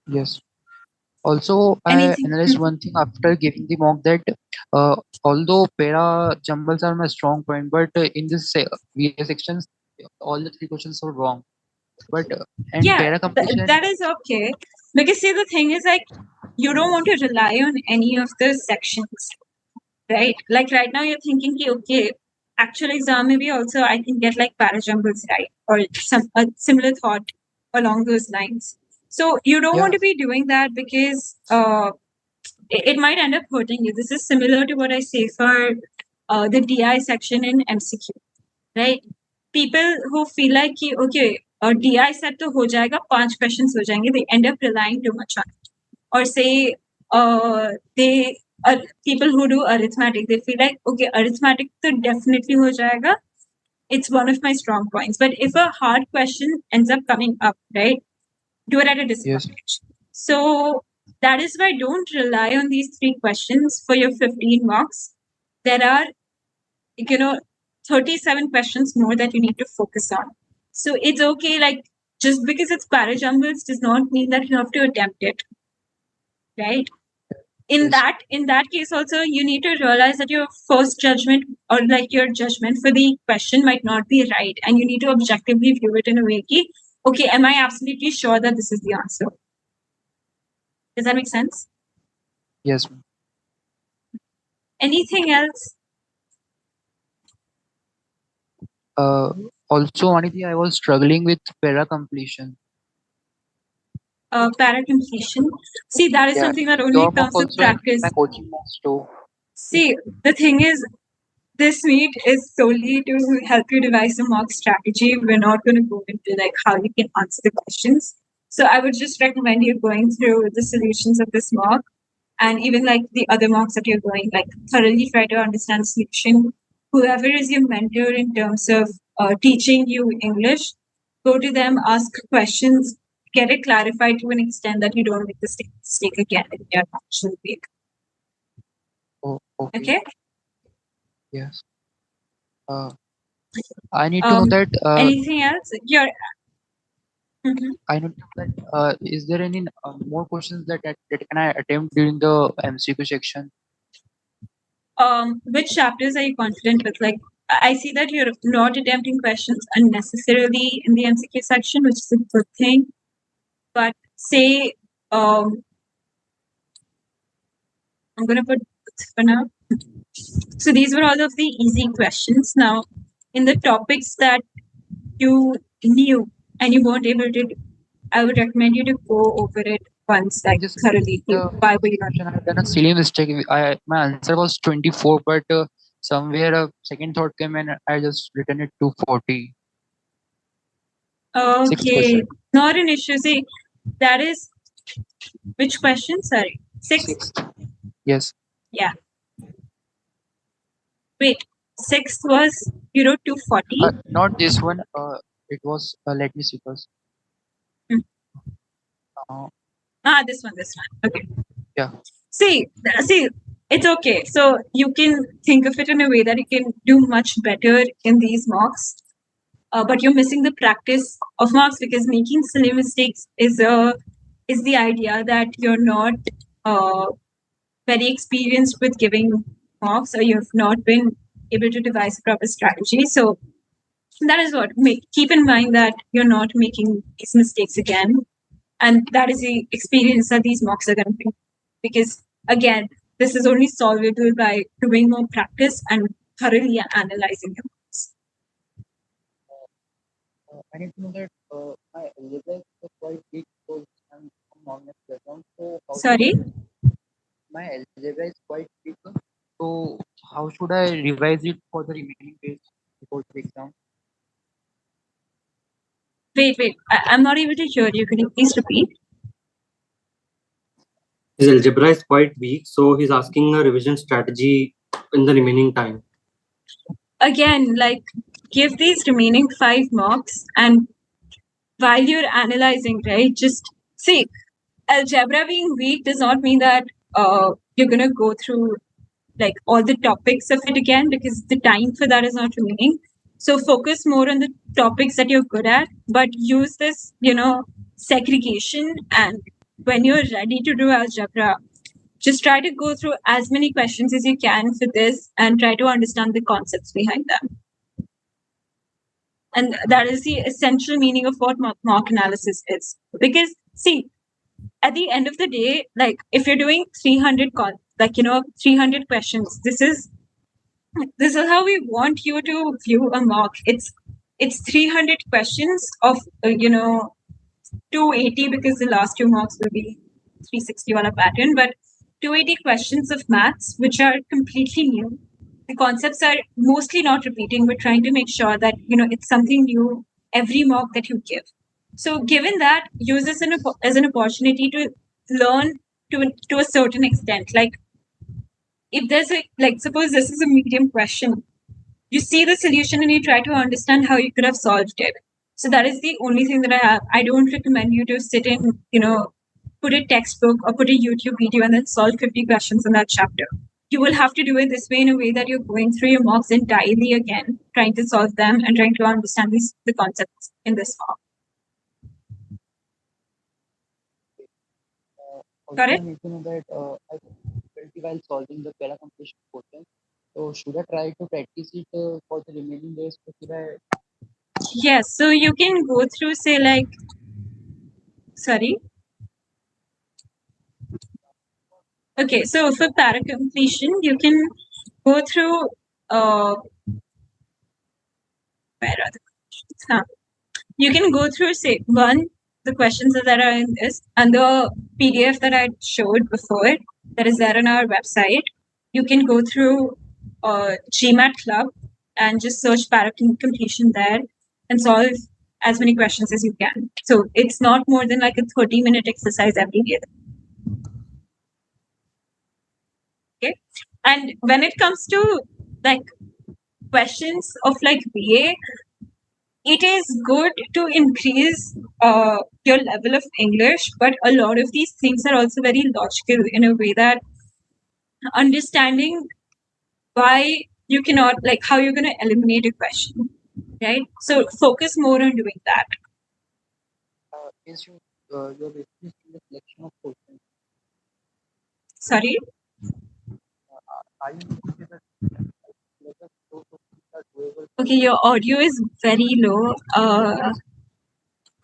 Yes. Also, I Anything? analyzed one thing after giving the mock that although para jumbles are my strong point, but in this VS sections, all the 3 questions were wrong. But and Yeah, para completion, that is okay. Because see, the thing is like, you don't want to rely on any of the sections, right? Like right now you're thinking, ki, okay, actual exam maybe also I can get like parajumbles right or some a similar thought along those lines. So you don't want yeah, to be doing that because it might end up hurting you. This is similar to what I say for the DI section in MCQ, right? People who feel like कि okay DI set तो हो जाएगा 5 questions हो जाएंगे, they end up relying too much on it. Or say they people who do arithmetic, they feel like okay arithmetic तो definitely हो जाएगा, it's one of my strong points. But if a hard question ends up coming up, right, do it at a yes, disadvantage. So that is why don't rely on these 3 questions for your 15 marks. There are 37 questions more that you need to focus on. So it's okay, like just because it's parajumbles does not mean that you have to attempt it, right? In yes, that case also, you need to realize that your first judgment or like your judgment for the question might not be right, and you need to objectively view it in a way ki, okay, am I absolutely sure that this is the answer? Does that make sense? yes. Anything else? Also, Anidhi, I was struggling with para completion. Para completion. See, that is Yeah, something that only your mock comes with also and practice. my coaching mocks too. See, the thing is, this meet is solely to help you devise a mock strategy. We're not going to go into like how you can answer the questions. So I would just recommend you going through the solutions of this mock and even like the other mocks that you're going, like thoroughly try to understand the solution. Whoever is your mentor in terms of teaching you English, go to them, ask questions, get it clarified to an extent that you don't make the same mistake again in your actual week. Oh, okay. Okay. Yes. I need to know that. Anything else? You're. I need to know that. Is there any more questions that can I attempt during the MCQ section? which chapters are you confident with? Like, I see that you're not attempting questions unnecessarily in the MCQ section, which is a good thing. But say, I'm gonna put for now. So these were all of the easy questions. Now, in the topics that you knew and you weren't able to, I would recommend you to go over it once, like Just thoroughly. Why were you not? I've done a silly mistake. My answer was 24, but somewhere a second thought came and I just written it to 40. Okay, 6%. not an issue. See, that is which question? Sorry, sixth. Yes. Yeah. Wait, sixth was 240. Not this one. It was. Let me see first. This one. Okay. Yeah. See, it's okay. So you can think of it in a way that you can do much better in these mocks. But you're missing the practice of marks because making silly mistakes is the idea that you're not very experienced with giving marks, or you've not been able to devise a proper strategy. So that is what keep in mind that you're not making these mistakes again, and that is the experience that these mocks are going to bring. Because again, this is only solvable by doing more practice and thoroughly analyzing them. I need to know that my algebra is quite big because I'm from non-math background. So Sorry? My algebra is quite big. So how should I revise it for the remaining days before the exam? Wait. I'm not able to hear you. Can you please repeat? His algebra is quite weak, so he's asking a revision strategy in the remaining time. Again, like, give these remaining 5 marks, and while you're analyzing, right, just see, algebra being weak does not mean that you're going to go through like all the topics of it again, because the time for that is not remaining. So focus more on the topics that you're good at, but use this, segregation. And when you're ready to do algebra, just try to go through as many questions as you can for this and try to understand the concepts behind them. And that is the essential meaning of what mock analysis is. Because, see, at the end of the day, like, if you're doing 300 300 questions, this is how we want you to view a mock. It's 300 questions of 280, because the last 2 mocks will be 360 on a pattern, but 280 questions of maths which are completely new. The concepts are mostly not repeating. We're trying to make sure that it's something new every mock that you give. So given that, use this as an opportunity to learn to a certain extent. Like, if there's suppose this is a medium question, you see the solution and you try to understand how you could have solved it. So that is the only thing that I have. I don't recommend you to sit in, put a textbook or put a YouTube video and then solve 50 questions in that chapter. You will have to do it this way, in a way that you're going through your mocks entirely again, trying to solve them and trying to understand the concepts in this mock. Got it? I need to know that I difficulty while solving the para completion question. So should I try to practice it for the remaining days? Yes. So you can go through, say, like, sorry. Okay, so for para completion, you can go through where are the questions? You can go through, say, the questions that are in this, and the PDF that I showed before that is there on our website. You can go through GMAT Club and just search para completion there and solve as many questions as you can. So it's not more than like a 30-minute exercise every day. Okay. And when it comes to like questions of like BA, it is good to increase your level of English, but a lot of these things are also very logical, in a way that understanding why you cannot, like, how you're going to eliminate a question, right? So focus more on doing that. Is your basically the selection of questions? Sorry? Okay, your audio is very low.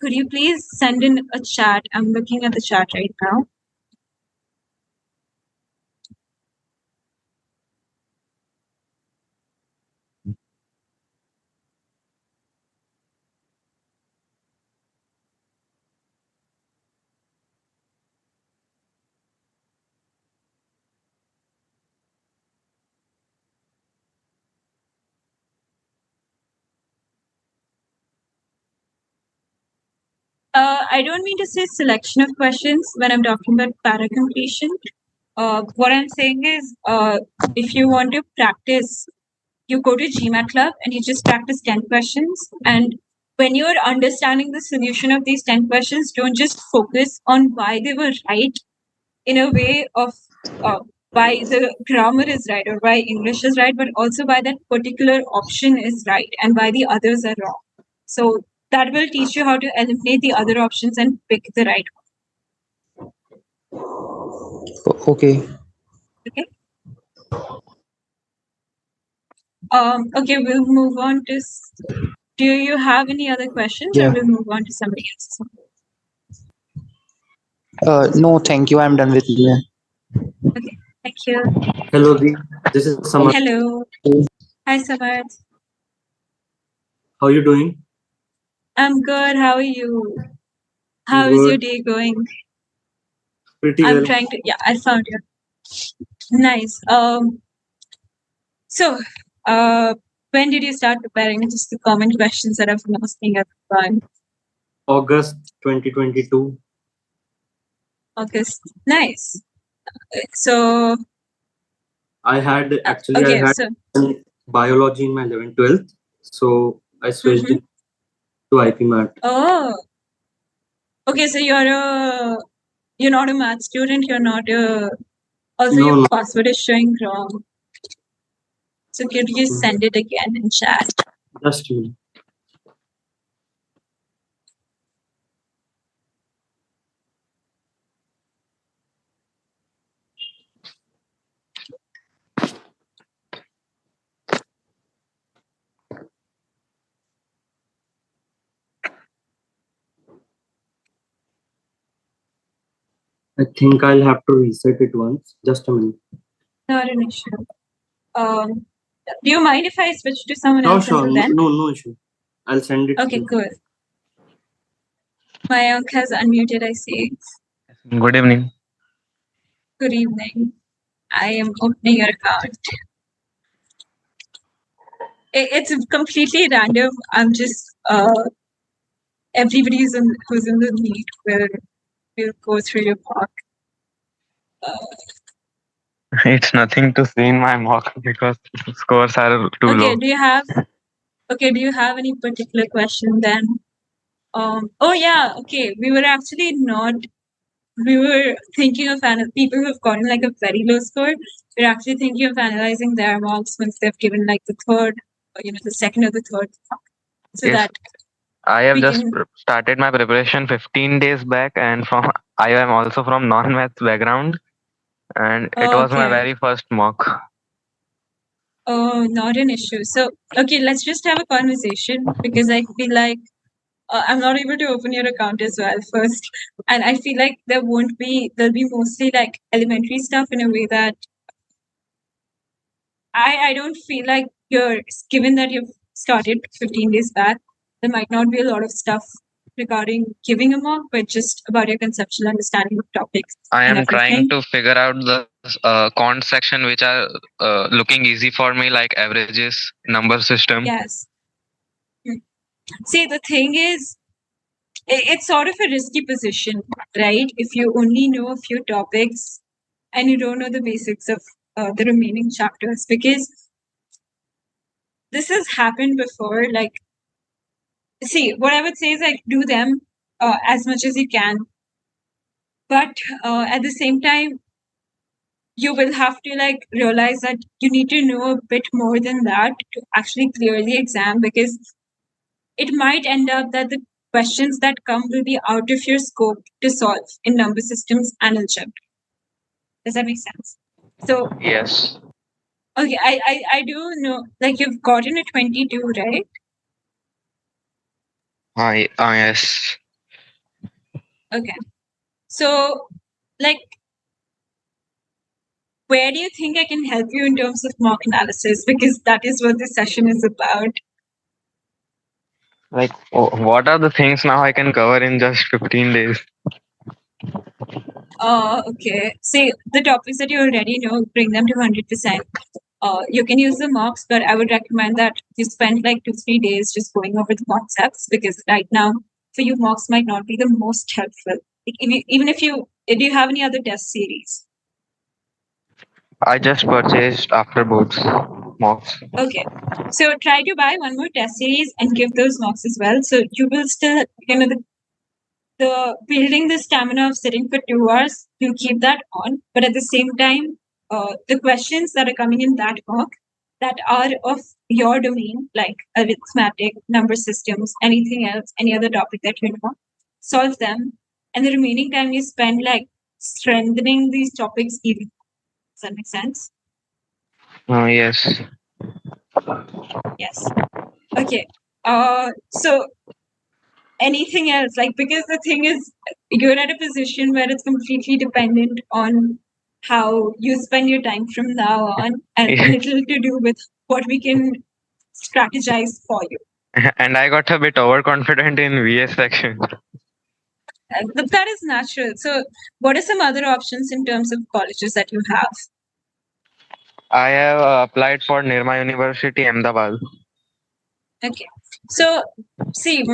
Could you please send in a chat? I'm looking at the chat right now. I don't mean to say selection of questions when I'm talking about para completion. What I'm saying is, if you want to practice, you go to GMAT Club and you just practice 10 questions. And when you're understanding the solution of these 10 questions, don't just focus on why they were right in a way of why the grammar is right or why English is right, but also why that particular option is right and why the others are wrong. So that will teach you how to eliminate the other options and pick the right Okay. one. Okay. Okay, we'll move on to. Do you have any other questions, Yeah. or we'll move on to somebody else? No, thank you. I'm done with you. Okay, thank you. Hello, this is Samar. Hello. Hi, Samad. How are you doing? I'm good. How are you? I'm How is your good. day going? Pretty I'm well. trying to. Yeah, I found you. Nice. So, when did you start preparing? Just the common questions that I've been asking at the time. August 2022. August. Nice. So, I had okay. So, biology in my 11th, 12th. So I switched it to IPMAT. oh, okay. So you're not a math student. You're not a. Also, No, your no. password is showing wrong. So could you send it again in chat? Just a minute. I think I'll have to reset it once. Just a minute. Not an issue. Do you mind if I switch to someone Oh, else sure. until then? No issue. I'll send it. Okay, good. My uncle has unmuted, I see. Good evening. Good evening. I am opening your account. It's completely random. I'm just everybody who's in the meet will go through your mock. It's nothing to see in my mock because scores are too Okay, low. do you have any particular question then? Oh yeah, okay. We were thinking of people who've gotten like a very low score. We're actually thinking of analyzing their marks once they've given like the third, or the second or the third mark. So Yes, that I have we just can. started my preparation 15 days back, and I am also from non-math background, and it was my Okay. very first mock. Oh, not an issue. So okay, let's just have a conversation because I feel like I'm not able to open your account as well first, and I feel like there'll be mostly like elementary stuff in a way that I don't feel like given that you've started 15 days back, there might not be a lot of stuff regarding giving a mock, but just about your conceptual understanding of topics. I and am trying everything. to figure out the quant section which are looking easy for me, like averages, number system. Yes. See, the thing is, it's sort of a risky position, right? If you only know a few topics and you don't know the basics of the remaining chapters, because this has happened before. Like, see, what I would say is like do them as much as you can, but at the same time, you will have to like realize that you need to know a bit more than that to actually clear the exam, because it might end up that the questions that come will be out of your scope to solve in number systems and algebra. Does that make sense? So Yes. Okay, I do know, like you've gotten a 22, right? Yes. Okay. So, like, where do you think I can help you in terms of mock analysis? Because that is what this session is about. Like, what are the things now I can cover in just 15 days? Okay. See, the topics that you already know, bring them to 100%. You can use the mocks, but I would recommend that you spend like 2-3 days just going over the concepts, because right now for you mocks might not be the most helpful. Like even if you do you have any other test series? I just purchased AfterBoards mocks. Okay, so try to buy one more test series and give those mocks as well. So you will still, the building the stamina of sitting for 2 hours, you keep that on, but at the same time, the questions that are coming in that mock that are of your domain, like arithmetic, number systems, anything else, any other topic that you know, solve them, and the remaining time you spend like strengthening these topics even. Does that make sense? Yes. Yes. Okay. So anything else, like, because the thing is, you're at a position where it's completely dependent on how you spend your time from now on, and little to do with what we can strategize for you. And I got a bit overconfident in VS section. But that is natural. So what are some other options in terms of colleges that you have? I have applied for Nirma University, Ahmedabad. Okay, so see,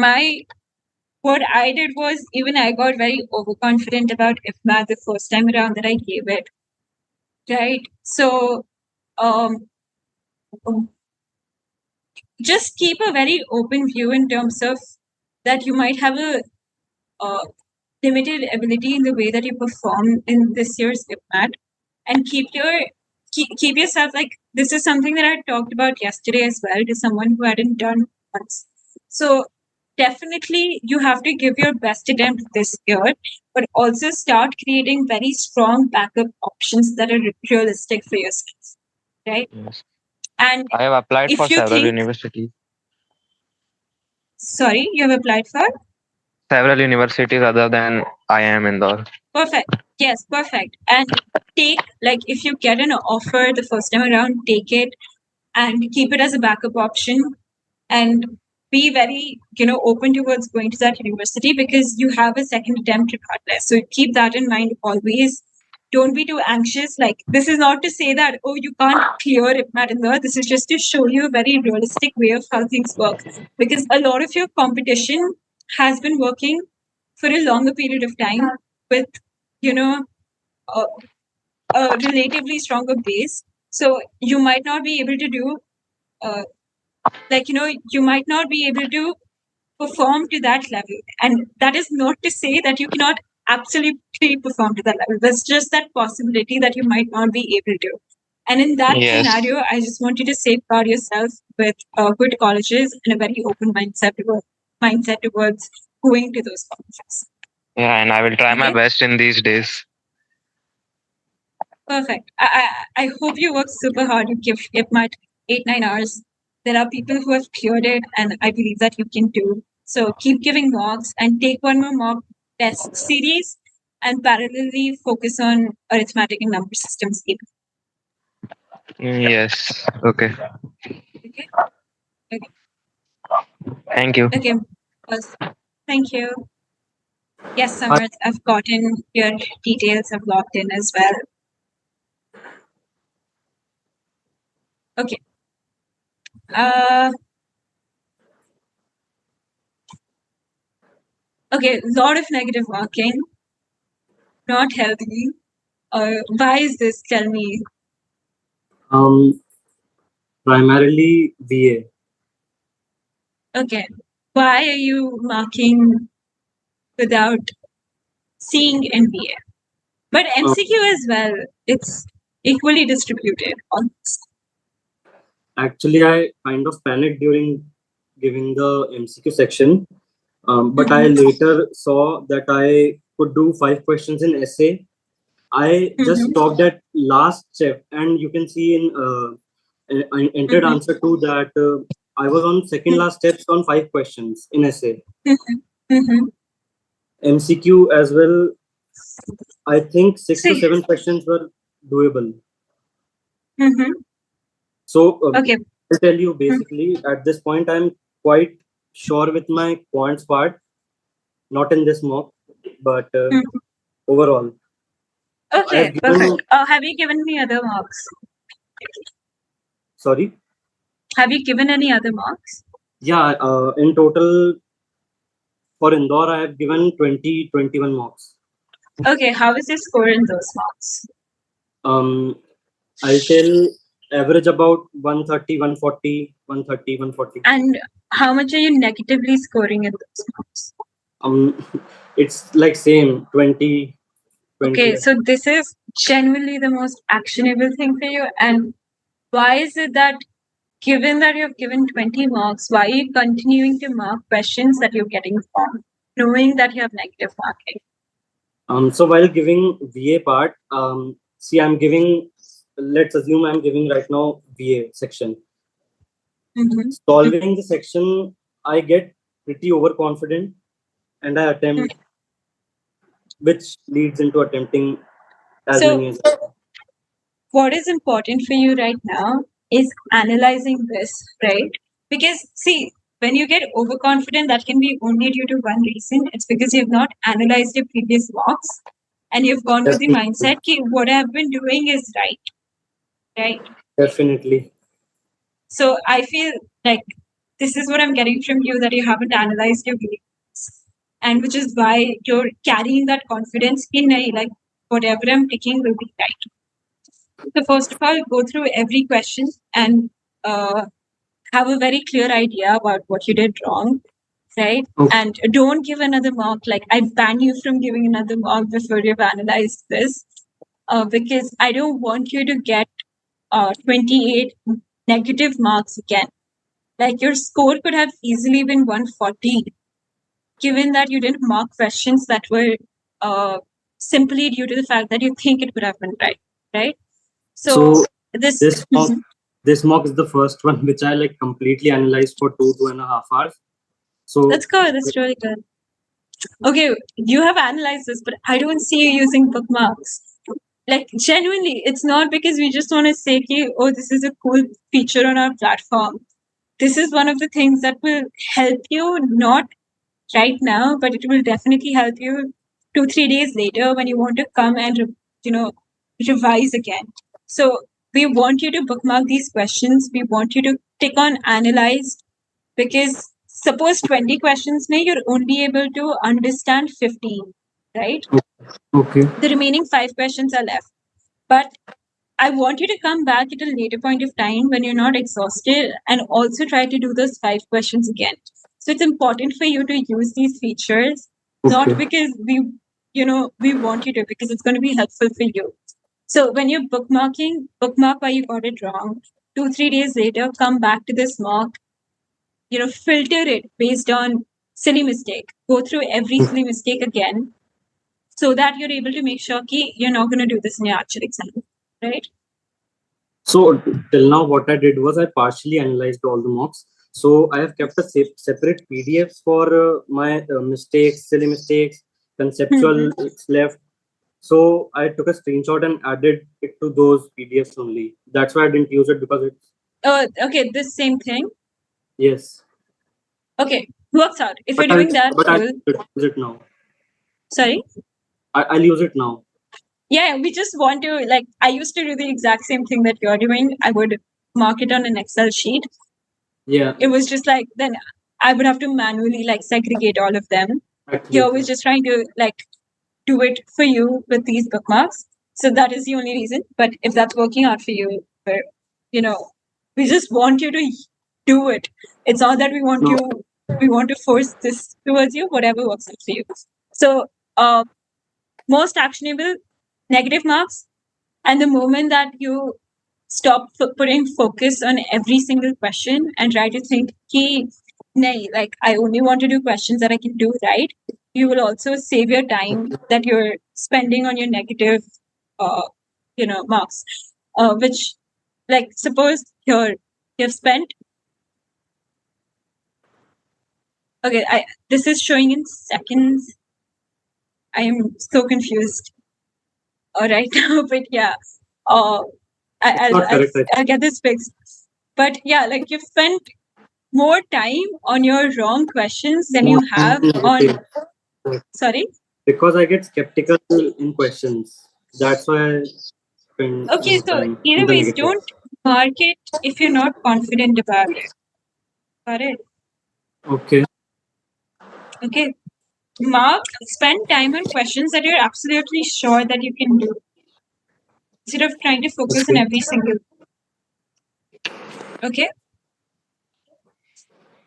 what I did was, even I got very overconfident about IPMAT the first time around that I gave it. Right. So um, just keep a very open view in terms of that you might have a limited ability in the way that you perform in this year's IPMAT, and keep yourself, like, this is something that I talked about yesterday as well to someone who hadn't done once. So definitely you have to give your best attempt this year, but also start creating very strong backup options that are realistic for yourself, right? Yes. And I have applied for if you several think, universities. sorry, you have applied for? Several universities other than IIM Indore. Perfect. Yes, perfect. And take, like, if you get an offer the first time around, take it and keep it as a backup option, and be very, open towards going to that university, because you have a second attempt regardless. So keep that in mind always. Don't be too anxious. Like, this is not to say that, oh, you can't clear IPMAT in there. This is just to show you a very realistic way of how things work, because a lot of your competition has been working for a longer period of time with, a relatively stronger base. So you might not be able to do, you might not be able to perform to that level. And that is not to say that you cannot absolutely perform to that level. There's just that possibility that you might not be able to. And in that scenario, I just want you to safeguard yourself with good colleges and a very open mindset towards going to those colleges. Yeah, and I will try my best in these days. Perfect. I hope you work super hard. You give IPMAT 8-9 hours. There are people who have cleared it, and I believe that you can too. So keep giving mocks and take one more mock test series, and parallelly focus on arithmetic and number systems even. Yes. Okay. Okay. Okay. Thank you. Okay. Thank you. Yes, Samarth, I've gotten your details. I've logged in as well. Okay. Okay, lot of negative marking. Not healthy. Why is this? Tell me. Primarily VA. Okay. Why are you marking without seeing NBA? But MCQ as well, it's equally distributed on this. Actually, I kind of panicked during giving the MCQ section, but I later saw that I could do 5 questions in essay. I just stopped at last step, and you can see in entered answer to that. I was on second last steps on 5 questions in essay. MCQ as well. I think 6 to 7 questions were doable. So Okay. I'll tell you basically at this point I'm quite sure with my quants part, not in this mock, but overall. Okay, given- perfect. Have you given any other marks? Sorry? Have you given any other marks? Yeah, in total for Indore, I have given 21 marks. Okay, how is your score in those marks? I'll tell average about 130, 140, 130, 140. And how much are you negatively scoring in those marks? It's like same 20. Okay, so this is genuinely the most actionable thing for you. And why is it that, given that you've given 20 marks, why are you continuing to mark questions that you're getting wrong, knowing that you have negative marking? So while giving VA part, see, I'm giving, let's assume I'm giving right now VA section. Solving the section, I get pretty overconfident and I attempt, which leads into attempting as many as. What is important for you right now is analyzing this, right? Because see, when you get overconfident, that can be only due to one reason. It's because you've not analyzed your previous mocks and you've gone with the mindset that what I've been doing is right. Right? Definitely. So I feel like this is what I'm getting from you, that you haven't analyzed your videos, and which is why you're carrying that confidence in like whatever I'm picking will be right. So first of all, go through every question and have a very clear idea about what you did wrong, right? Okay. And don't give another mark. Like, I ban you from giving another mark before you've analyzed this, because I don't want you to get 28 negative marks again. Like, your score could have easily been 140, given that you didn't mark questions that were simply due to the fact that you think it would have been right, right? So this mock is the first one which I like completely analyzed for 2.5 hours. So that's good. That's really good. Okay, you have analyzed this, but I don't see you using bookmarks. Like, genuinely, it's not because we just want to say, oh, this is a cool feature on our platform. This is one of the things that will help you, not right now, but it will definitely help you 2-3 days later when you want to come and revise again. So we want you to bookmark these questions. We want you to tick on analyzed, because suppose 20 questions may you're only able to understand 15, right? Okay. The remaining 5 questions are left. But I want you to come back at a later point of time when you're not exhausted and also try to do those 5 questions again. So it's important for you to use these features, not because we want you to, because it's going to be helpful for you. So when you're bookmarking, bookmark why you got it wrong. 2-3 days later, come back to this mock, filter it based on silly mistake. Go through every silly mistake again, so that you're able to make sure that you're not going to do this in your actual exam, right? So till now, what I did was I partially analyzed all the mocks. So I have kept a separate PDFs for my mistakes, silly mistakes, conceptual left. So I took a screenshot and added it to those PDFs only. That's why I didn't use it, because it's. Okay, this same thing. Yes. Okay, works out. If you're doing that, but I'll use it now. Sorry? I'll use it now. Yeah, we just want to, like, I used to do the exact same thing that you're doing. I would mark it on an Excel sheet. Yeah. It was just like, then I would have to manually, like, segregate all of them. Here was just trying to, like, do it for you with these bookmarks. So that is the only reason. But if that's working out for you, we just want you to do it. It's not that we want to force this towards you, whatever works out for you. So, most actionable, negative marks. And the moment that you stop putting focus on every single question and try to think, like, I only want to do questions that I can do right, you will also save your time that you're spending on your negative, marks, which like suppose here you've spent. Okay, this is showing in seconds. I am so confused. All right now, but yeah, I'll get this fixed. But yeah, like you've spent more time on your wrong questions than you have on. Sorry. Because I get skeptical in questions. That's why I spend Okay, so either ways, don't mark it if you're not confident about it. Got it? Okay. Okay. Spend time on questions that you're absolutely sure that you can do, instead of trying to focus on every single. Okay.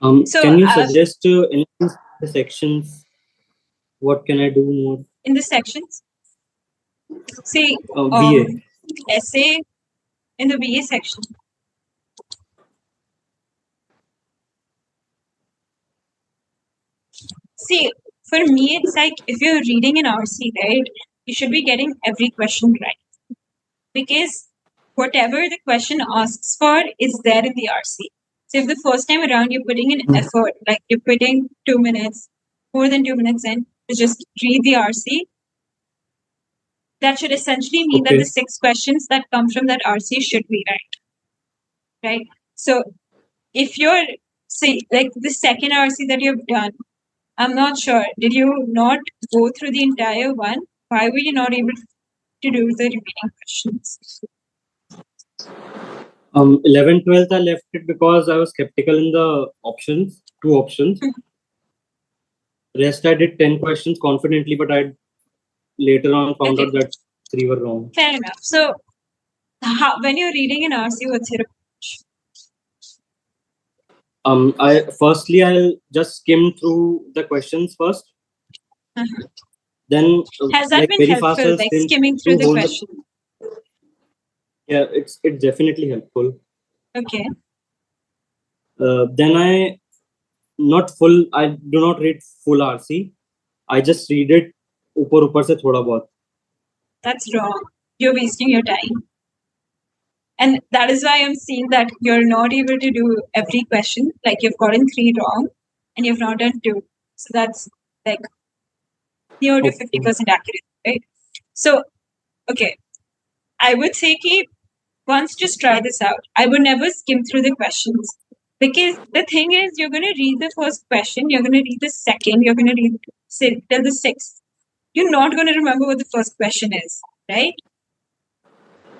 So, can you suggest anything in the sections? What can I do more in the sections? See, VA. essay in the VA section. See, for me, it's like if you're reading an RC, right, you should be getting every question right. Because whatever the question asks for is there in the RC. So if the first time around you're putting in effort, like you're putting 2 minutes, more than 2 minutes in, to just read the RC, that should essentially mean that the 6 questions that come from that RC should be right. Right? So if you're, say, like the second RC that you've done, I'm not sure, did you not go through the entire one? Why were you not able to do the remaining questions? 11, 12th, I left it because I was skeptical in the options, 2 options. Rest, I did 10 questions confidently, but I later on found out that 3 were wrong. Fair enough. So, when you're reading an RC, what's your approach? I'll just skim through the questions first. Then, has that been helpful, like skimming through the question? Yeah, it's definitely helpful. Okay. Then I do not read full RC. I just read it upar se thoda bahut. That's wrong. You're wasting your time. And that is why I'm seeing that you're not able to do every question. Like you've gotten 3 wrong and you've not done 2. So that's like near to 50% accurate, right? So, okay. I would say keep once just try this out. I would never skim through the questions. Because the thing is, you're going to read the first question, you're going to read the second, you're going to read till the 6th. You're not going to remember what the first question is, right?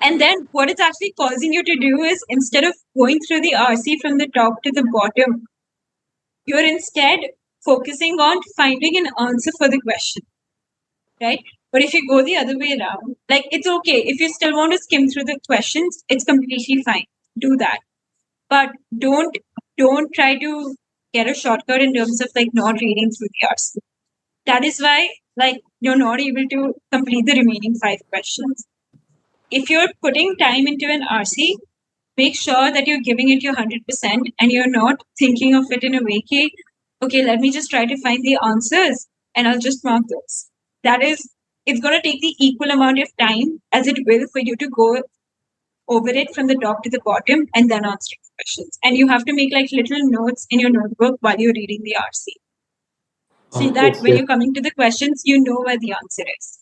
And then what it's actually causing you to do is, instead of going through the RC from the top to the bottom, you're instead focusing on finding an answer for the question, right? But if you go the other way around, like it's okay. If you still want to skim through the questions, it's completely fine. Do that. But don't try to get a shortcut in terms of like not reading through the RC. That is why like you're not able to complete the remaining 5 questions. If you're putting time into an RC, make sure that you're giving it your 100% and you're not thinking of it in a way, okay, let me just try to find the answers and I'll just mark those. That is, it's going to take the equal amount of time as it will for you to go over it from the top to the bottom and then answer the questions. And you have to make like little notes in your notebook while you're reading the RC. See that when you're coming to the questions, you know where the answer is.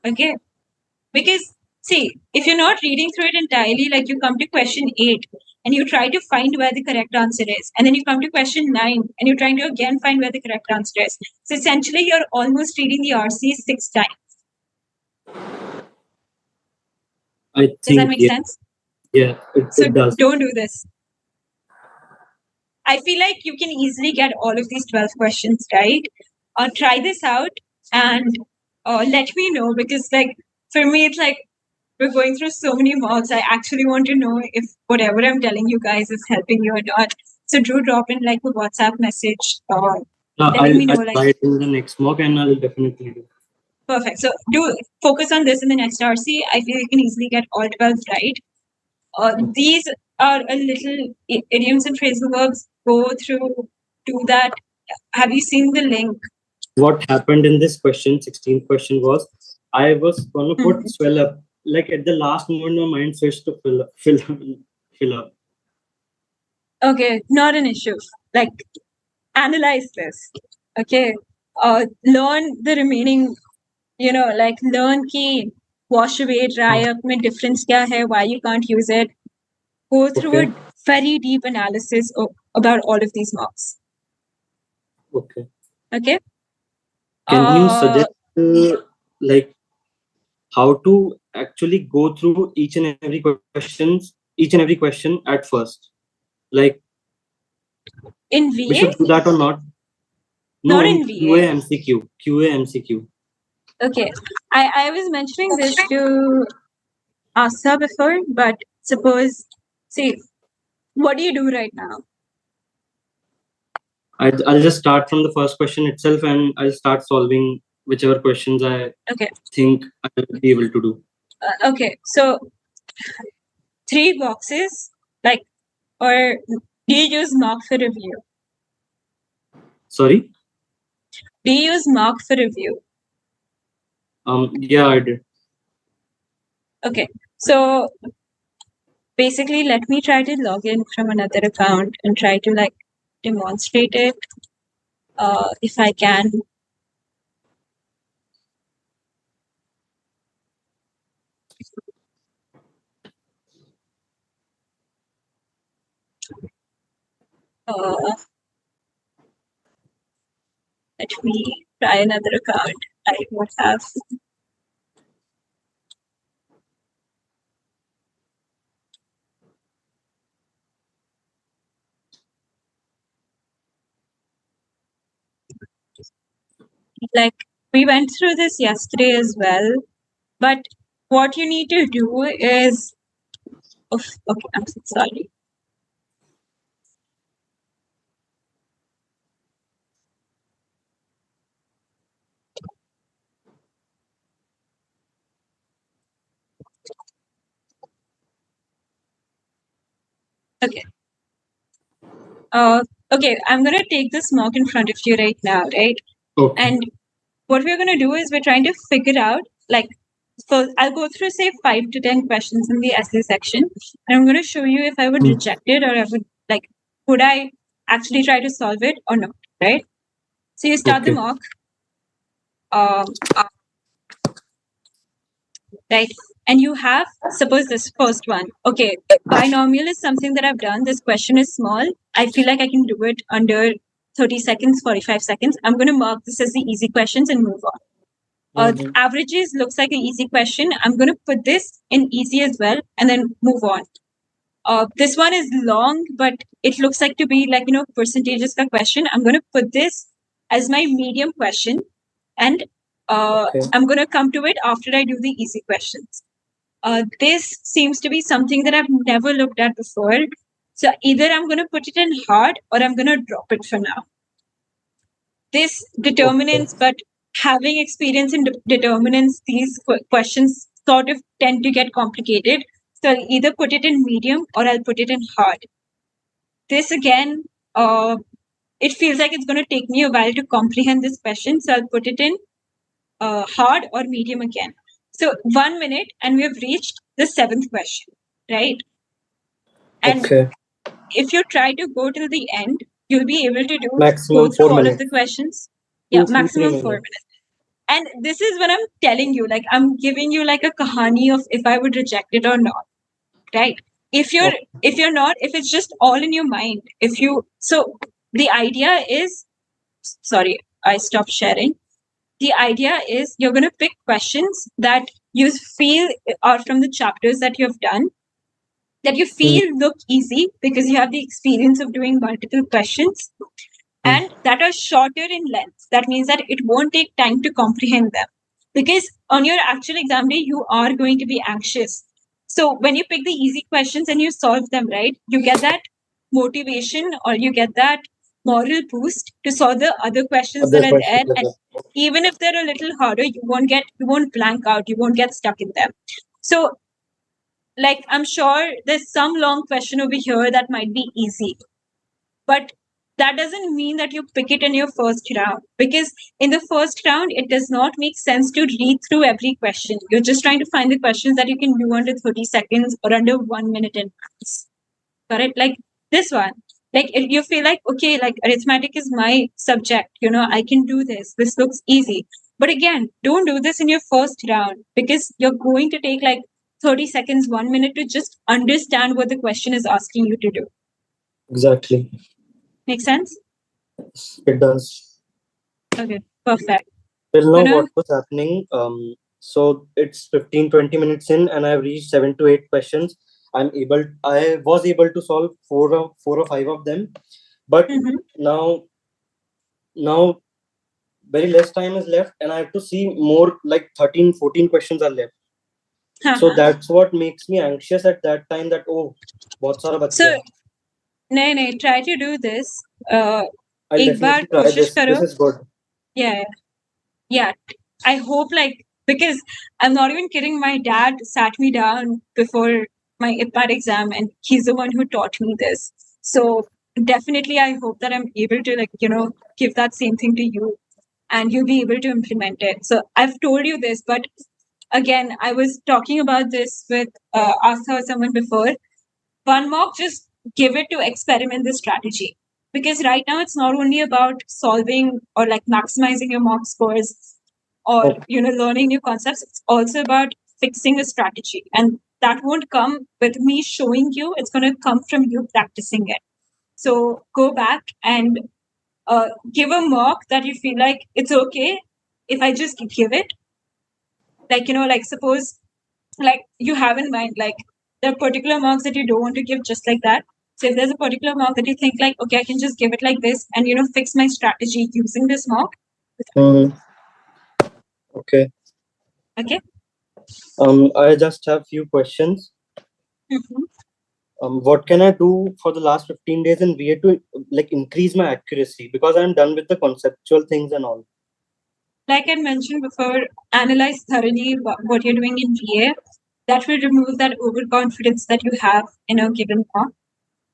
Okay. Because see, if you're not reading through it entirely, like you come to question 8 and you try to find where the correct answer is, and then you come to question 9 and you're trying to again find where the correct answer is. So essentially, you're almost reading the RC 6 times. Does that make sense? Yeah, it does. Don't do this. I feel like you can easily get all of these 12 questions right. Try this out and let me know, because like for me, it's like we're going through so many mocks. I actually want to know if whatever I'm telling you guys is helping you or not. So do drop in like a WhatsApp message or letting me know. I'll try it in the next mock and I'll definitely do. Perfect. So do focus on this in the next RC. I feel you can easily get all 12 right. These are a little idioms and phrasal verbs. Go through, do that. Have you seen the link? What happened in this question, 16th question, was I was going to put swell up like at the last moment, my mind switched to fill up. Okay, not an issue. Like, analyze this. Okay, learn the remaining. Like learn ki wash away, dry up, mein difference kya hai, why you can't use it. Go through Okay. a very deep analysis about all of these mocks. Okay. Okay. Can you suggest like how to actually go through each and every question at first? Like in we VA? should do that or not? No, Not in in VA. QA MCQ. Okay, I was mentioning this to Asa before, but suppose, see, what do you do right now? I'll just start from the first question itself, and I'll start solving whichever questions I think I will be able to do. Okay, so 3 boxes, like, or do you use mock for review? Sorry? Do you use mock for review? Yeah, I did. Okay, so basically, let me try to log in from another account and try to like demonstrate it. If I can. Let me try another account. I would have. Like, we went through this yesterday as well, but what you need to do is, okay, I'm so sorry. Okay. Okay, I'm gonna take this mock in front of you right now, right? Okay. And what we're gonna do is we're trying to figure out, like, so I'll go through say 5 to 10 questions in the essay section, and I'm gonna show you if I would reject it or I would like, would I actually try to solve it or not, right? So you start the mock. Right? And you have, suppose this first one. Okay, binomial is something that I've done. This question is small. I feel like I can do it under 30 seconds, 45 seconds. I'm going to mark this as the easy questions and move on. Averages looks like an easy question. I'm going to put this in easy as well and then move on. This one is long, but it looks like to be like, percentages ka question. I'm going to put this as my medium question and I'm going to come to it after I do the easy questions. This seems to be something that I've never looked at before. So either I'm going to put it in hard or I'm going to drop it for now. This determinants, but having experience in determinants, these questions sort of tend to get complicated. So I'll either put it in medium or I'll put it in hard. This again, it feels like it's going to take me a while to comprehend this question. So I'll put it in hard or medium again. So 1 minute and we have reached the 7th question, right? And if you try to go till the end, you'll be able to maximum go through 4 all minutes. of the questions. Yeah, maximum 4 minutes. And this is what I'm telling you, like I'm giving you like a kahani of if I would reject it or not, right? If you're not, if it's just all in your mind, so the idea is, sorry, I stopped sharing. The idea is you're going to pick questions that you feel are from the chapters that you've done, that you feel look easy because you have the experience of doing multiple questions, and that are shorter in length. That means that it won't take time to comprehend them. Because on your actual exam day, you are going to be anxious. So when you pick the easy questions and you solve them, right, you get that motivation or you get that moral boost to solve the other questions that are there. And even if they're a little harder, you won't blank out, you won't get stuck in them. So like I'm sure there's some long question over here that might be easy, but that doesn't mean that you pick it in your first round, because in the first round it does not make sense to read through every question. You're just trying to find the questions that you can do under 30 seconds or under 1 minute in maths. Correct? Like this one, like if you feel like, okay, like arithmetic is my subject, I can do this looks easy, but again, don't do this in your first round, because you're going to take like 30 seconds, 1 minute to just understand what the question is asking you to do. Exactly. Make sense? It does. Okay, perfect. Till now, what was happening? So it's 15-20 minutes in, and I've reached 7 to 8 questions. I was able to solve four or five of them, but now very less time is left, and I have to see more, like 13-14 questions are left. So that's what makes me anxious at that time, that bahut sara bach So gaya. नहीं, try to do this. I'll एक बार definitely try कोशिश this. करो. This is good. Yeah. I hope, like, because I'm not even kidding, my dad sat me down before my IPMAT exam, and he's the one who taught me this. So definitely I hope that I'm able to, like, give that same thing to you, and you'll be able to implement it. So I've told you this, but again, I was talking about this with Arthur or someone before. One mock, just give it to experiment the strategy, because right now it's not only about solving or like maximizing your mock scores or learning new concepts. It's also about fixing a strategy, and that won't come with me showing you. It's going to come from you practicing it. So go back and give a mock that you feel like it's okay if I just give it. Like, like suppose, like you have in mind, like there are particular marks that you don't want to give just like that. So if there's a particular mark that you think like, okay, I can just give it like this and fix my strategy using this mark. Okay. Okay. I just have few questions. What can I do for the last 15 days in VA to like increase my accuracy, because I'm done with the conceptual things and all? Like I mentioned before, analyze thoroughly what you're doing in VA. That will remove that overconfidence that you have in a given mark,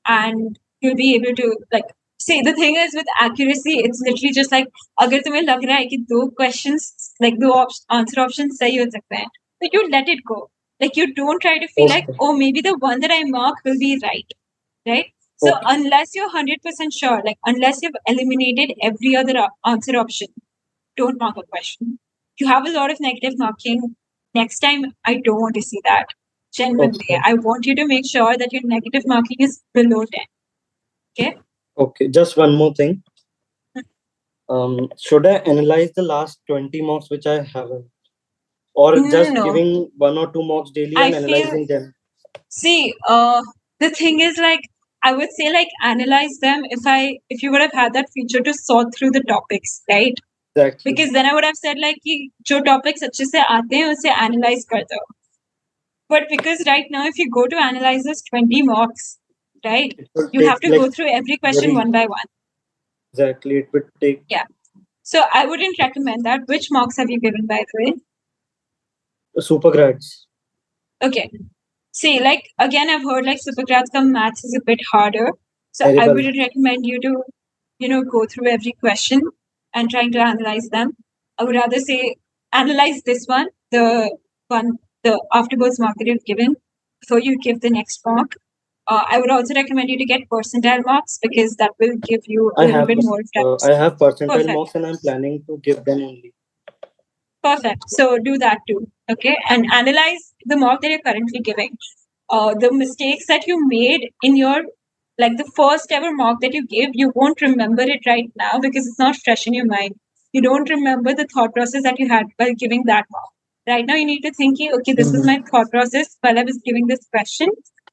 and you'll be able to, like, see, the thing is with accuracy, it's literally just like, अगर तुम्हें लग रहा है कि दो questions, like दो answer options सही हो सकते हैं, but you let it go. Like you don't try to feel like, oh, maybe the one that I mark will be right. So unless you're 100% sure, like unless you've eliminated every other answer option, don't mark a question. You have a lot of negative marking. Next time, I don't want to see that. Genuinely, I want you to make sure that your negative marking is below 10. Okay? Okay, just one more thing. Should I analyze the last 20 marks which I haven't? Or just giving 1 or 2 marks daily and analyzing them? See, the thing is, like, I would say, like, analyze them if you would have had that feature to sort through the topics, right? Exactly. Because then I would have said, like, कि जो topics अच्छे से आते हैं उसे analyze कर दो. But because right now, if you go to analyze those 20 marks, right, you have to go through every question one by one. Exactly, it would take. Yeah. So I wouldn't recommend that. Which marks have you given, by the way? Supergrads. Okay. See, like, again, I've heard like Supergrads ka maths is a bit harder. So I wouldn't recommend you to, go through every question and trying to analyze them. I would rather say analyze this one, the AfterBoards mark that you've given, before you give the next mark. I would also recommend you to get percentile marks, because that will give you a little bit more time. I have percentile marks and I'm planning to give them only. Perfect. So do that too. Okay. And analyze the mark that you're currently giving. The mistakes that you made in your, like the first ever mark that you gave, you won't remember it right now because it's not fresh in your mind. You don't remember the thought process that you had while giving that mark. Right now, you need to think, okay, this is my thought process while I was giving this question.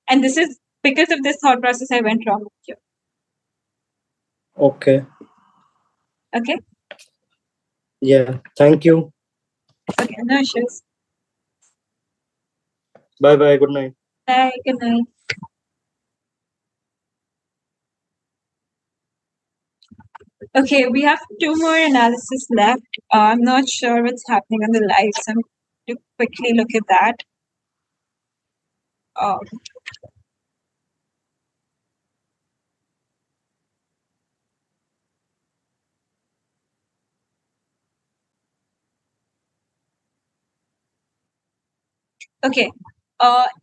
And this is because of this thought process I went wrong with you. Okay. Okay. Yeah. Thank you. Okay. No issues. Bye bye. Good night. Bye. Good night. Okay, we have 2 more analysis left. I'm not sure what's happening on the live, so I'm going to quickly look at that. Okay.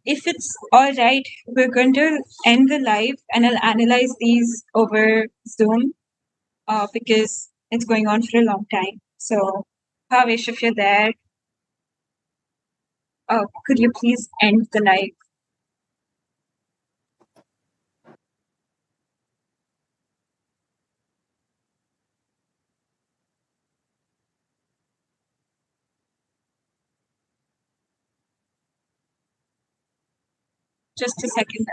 If it's all right, we're going to end the live and I'll analyze these over Zoom because it's going on for a long time. So, Bhavesh, if you're there, could you please end the live? Just a second.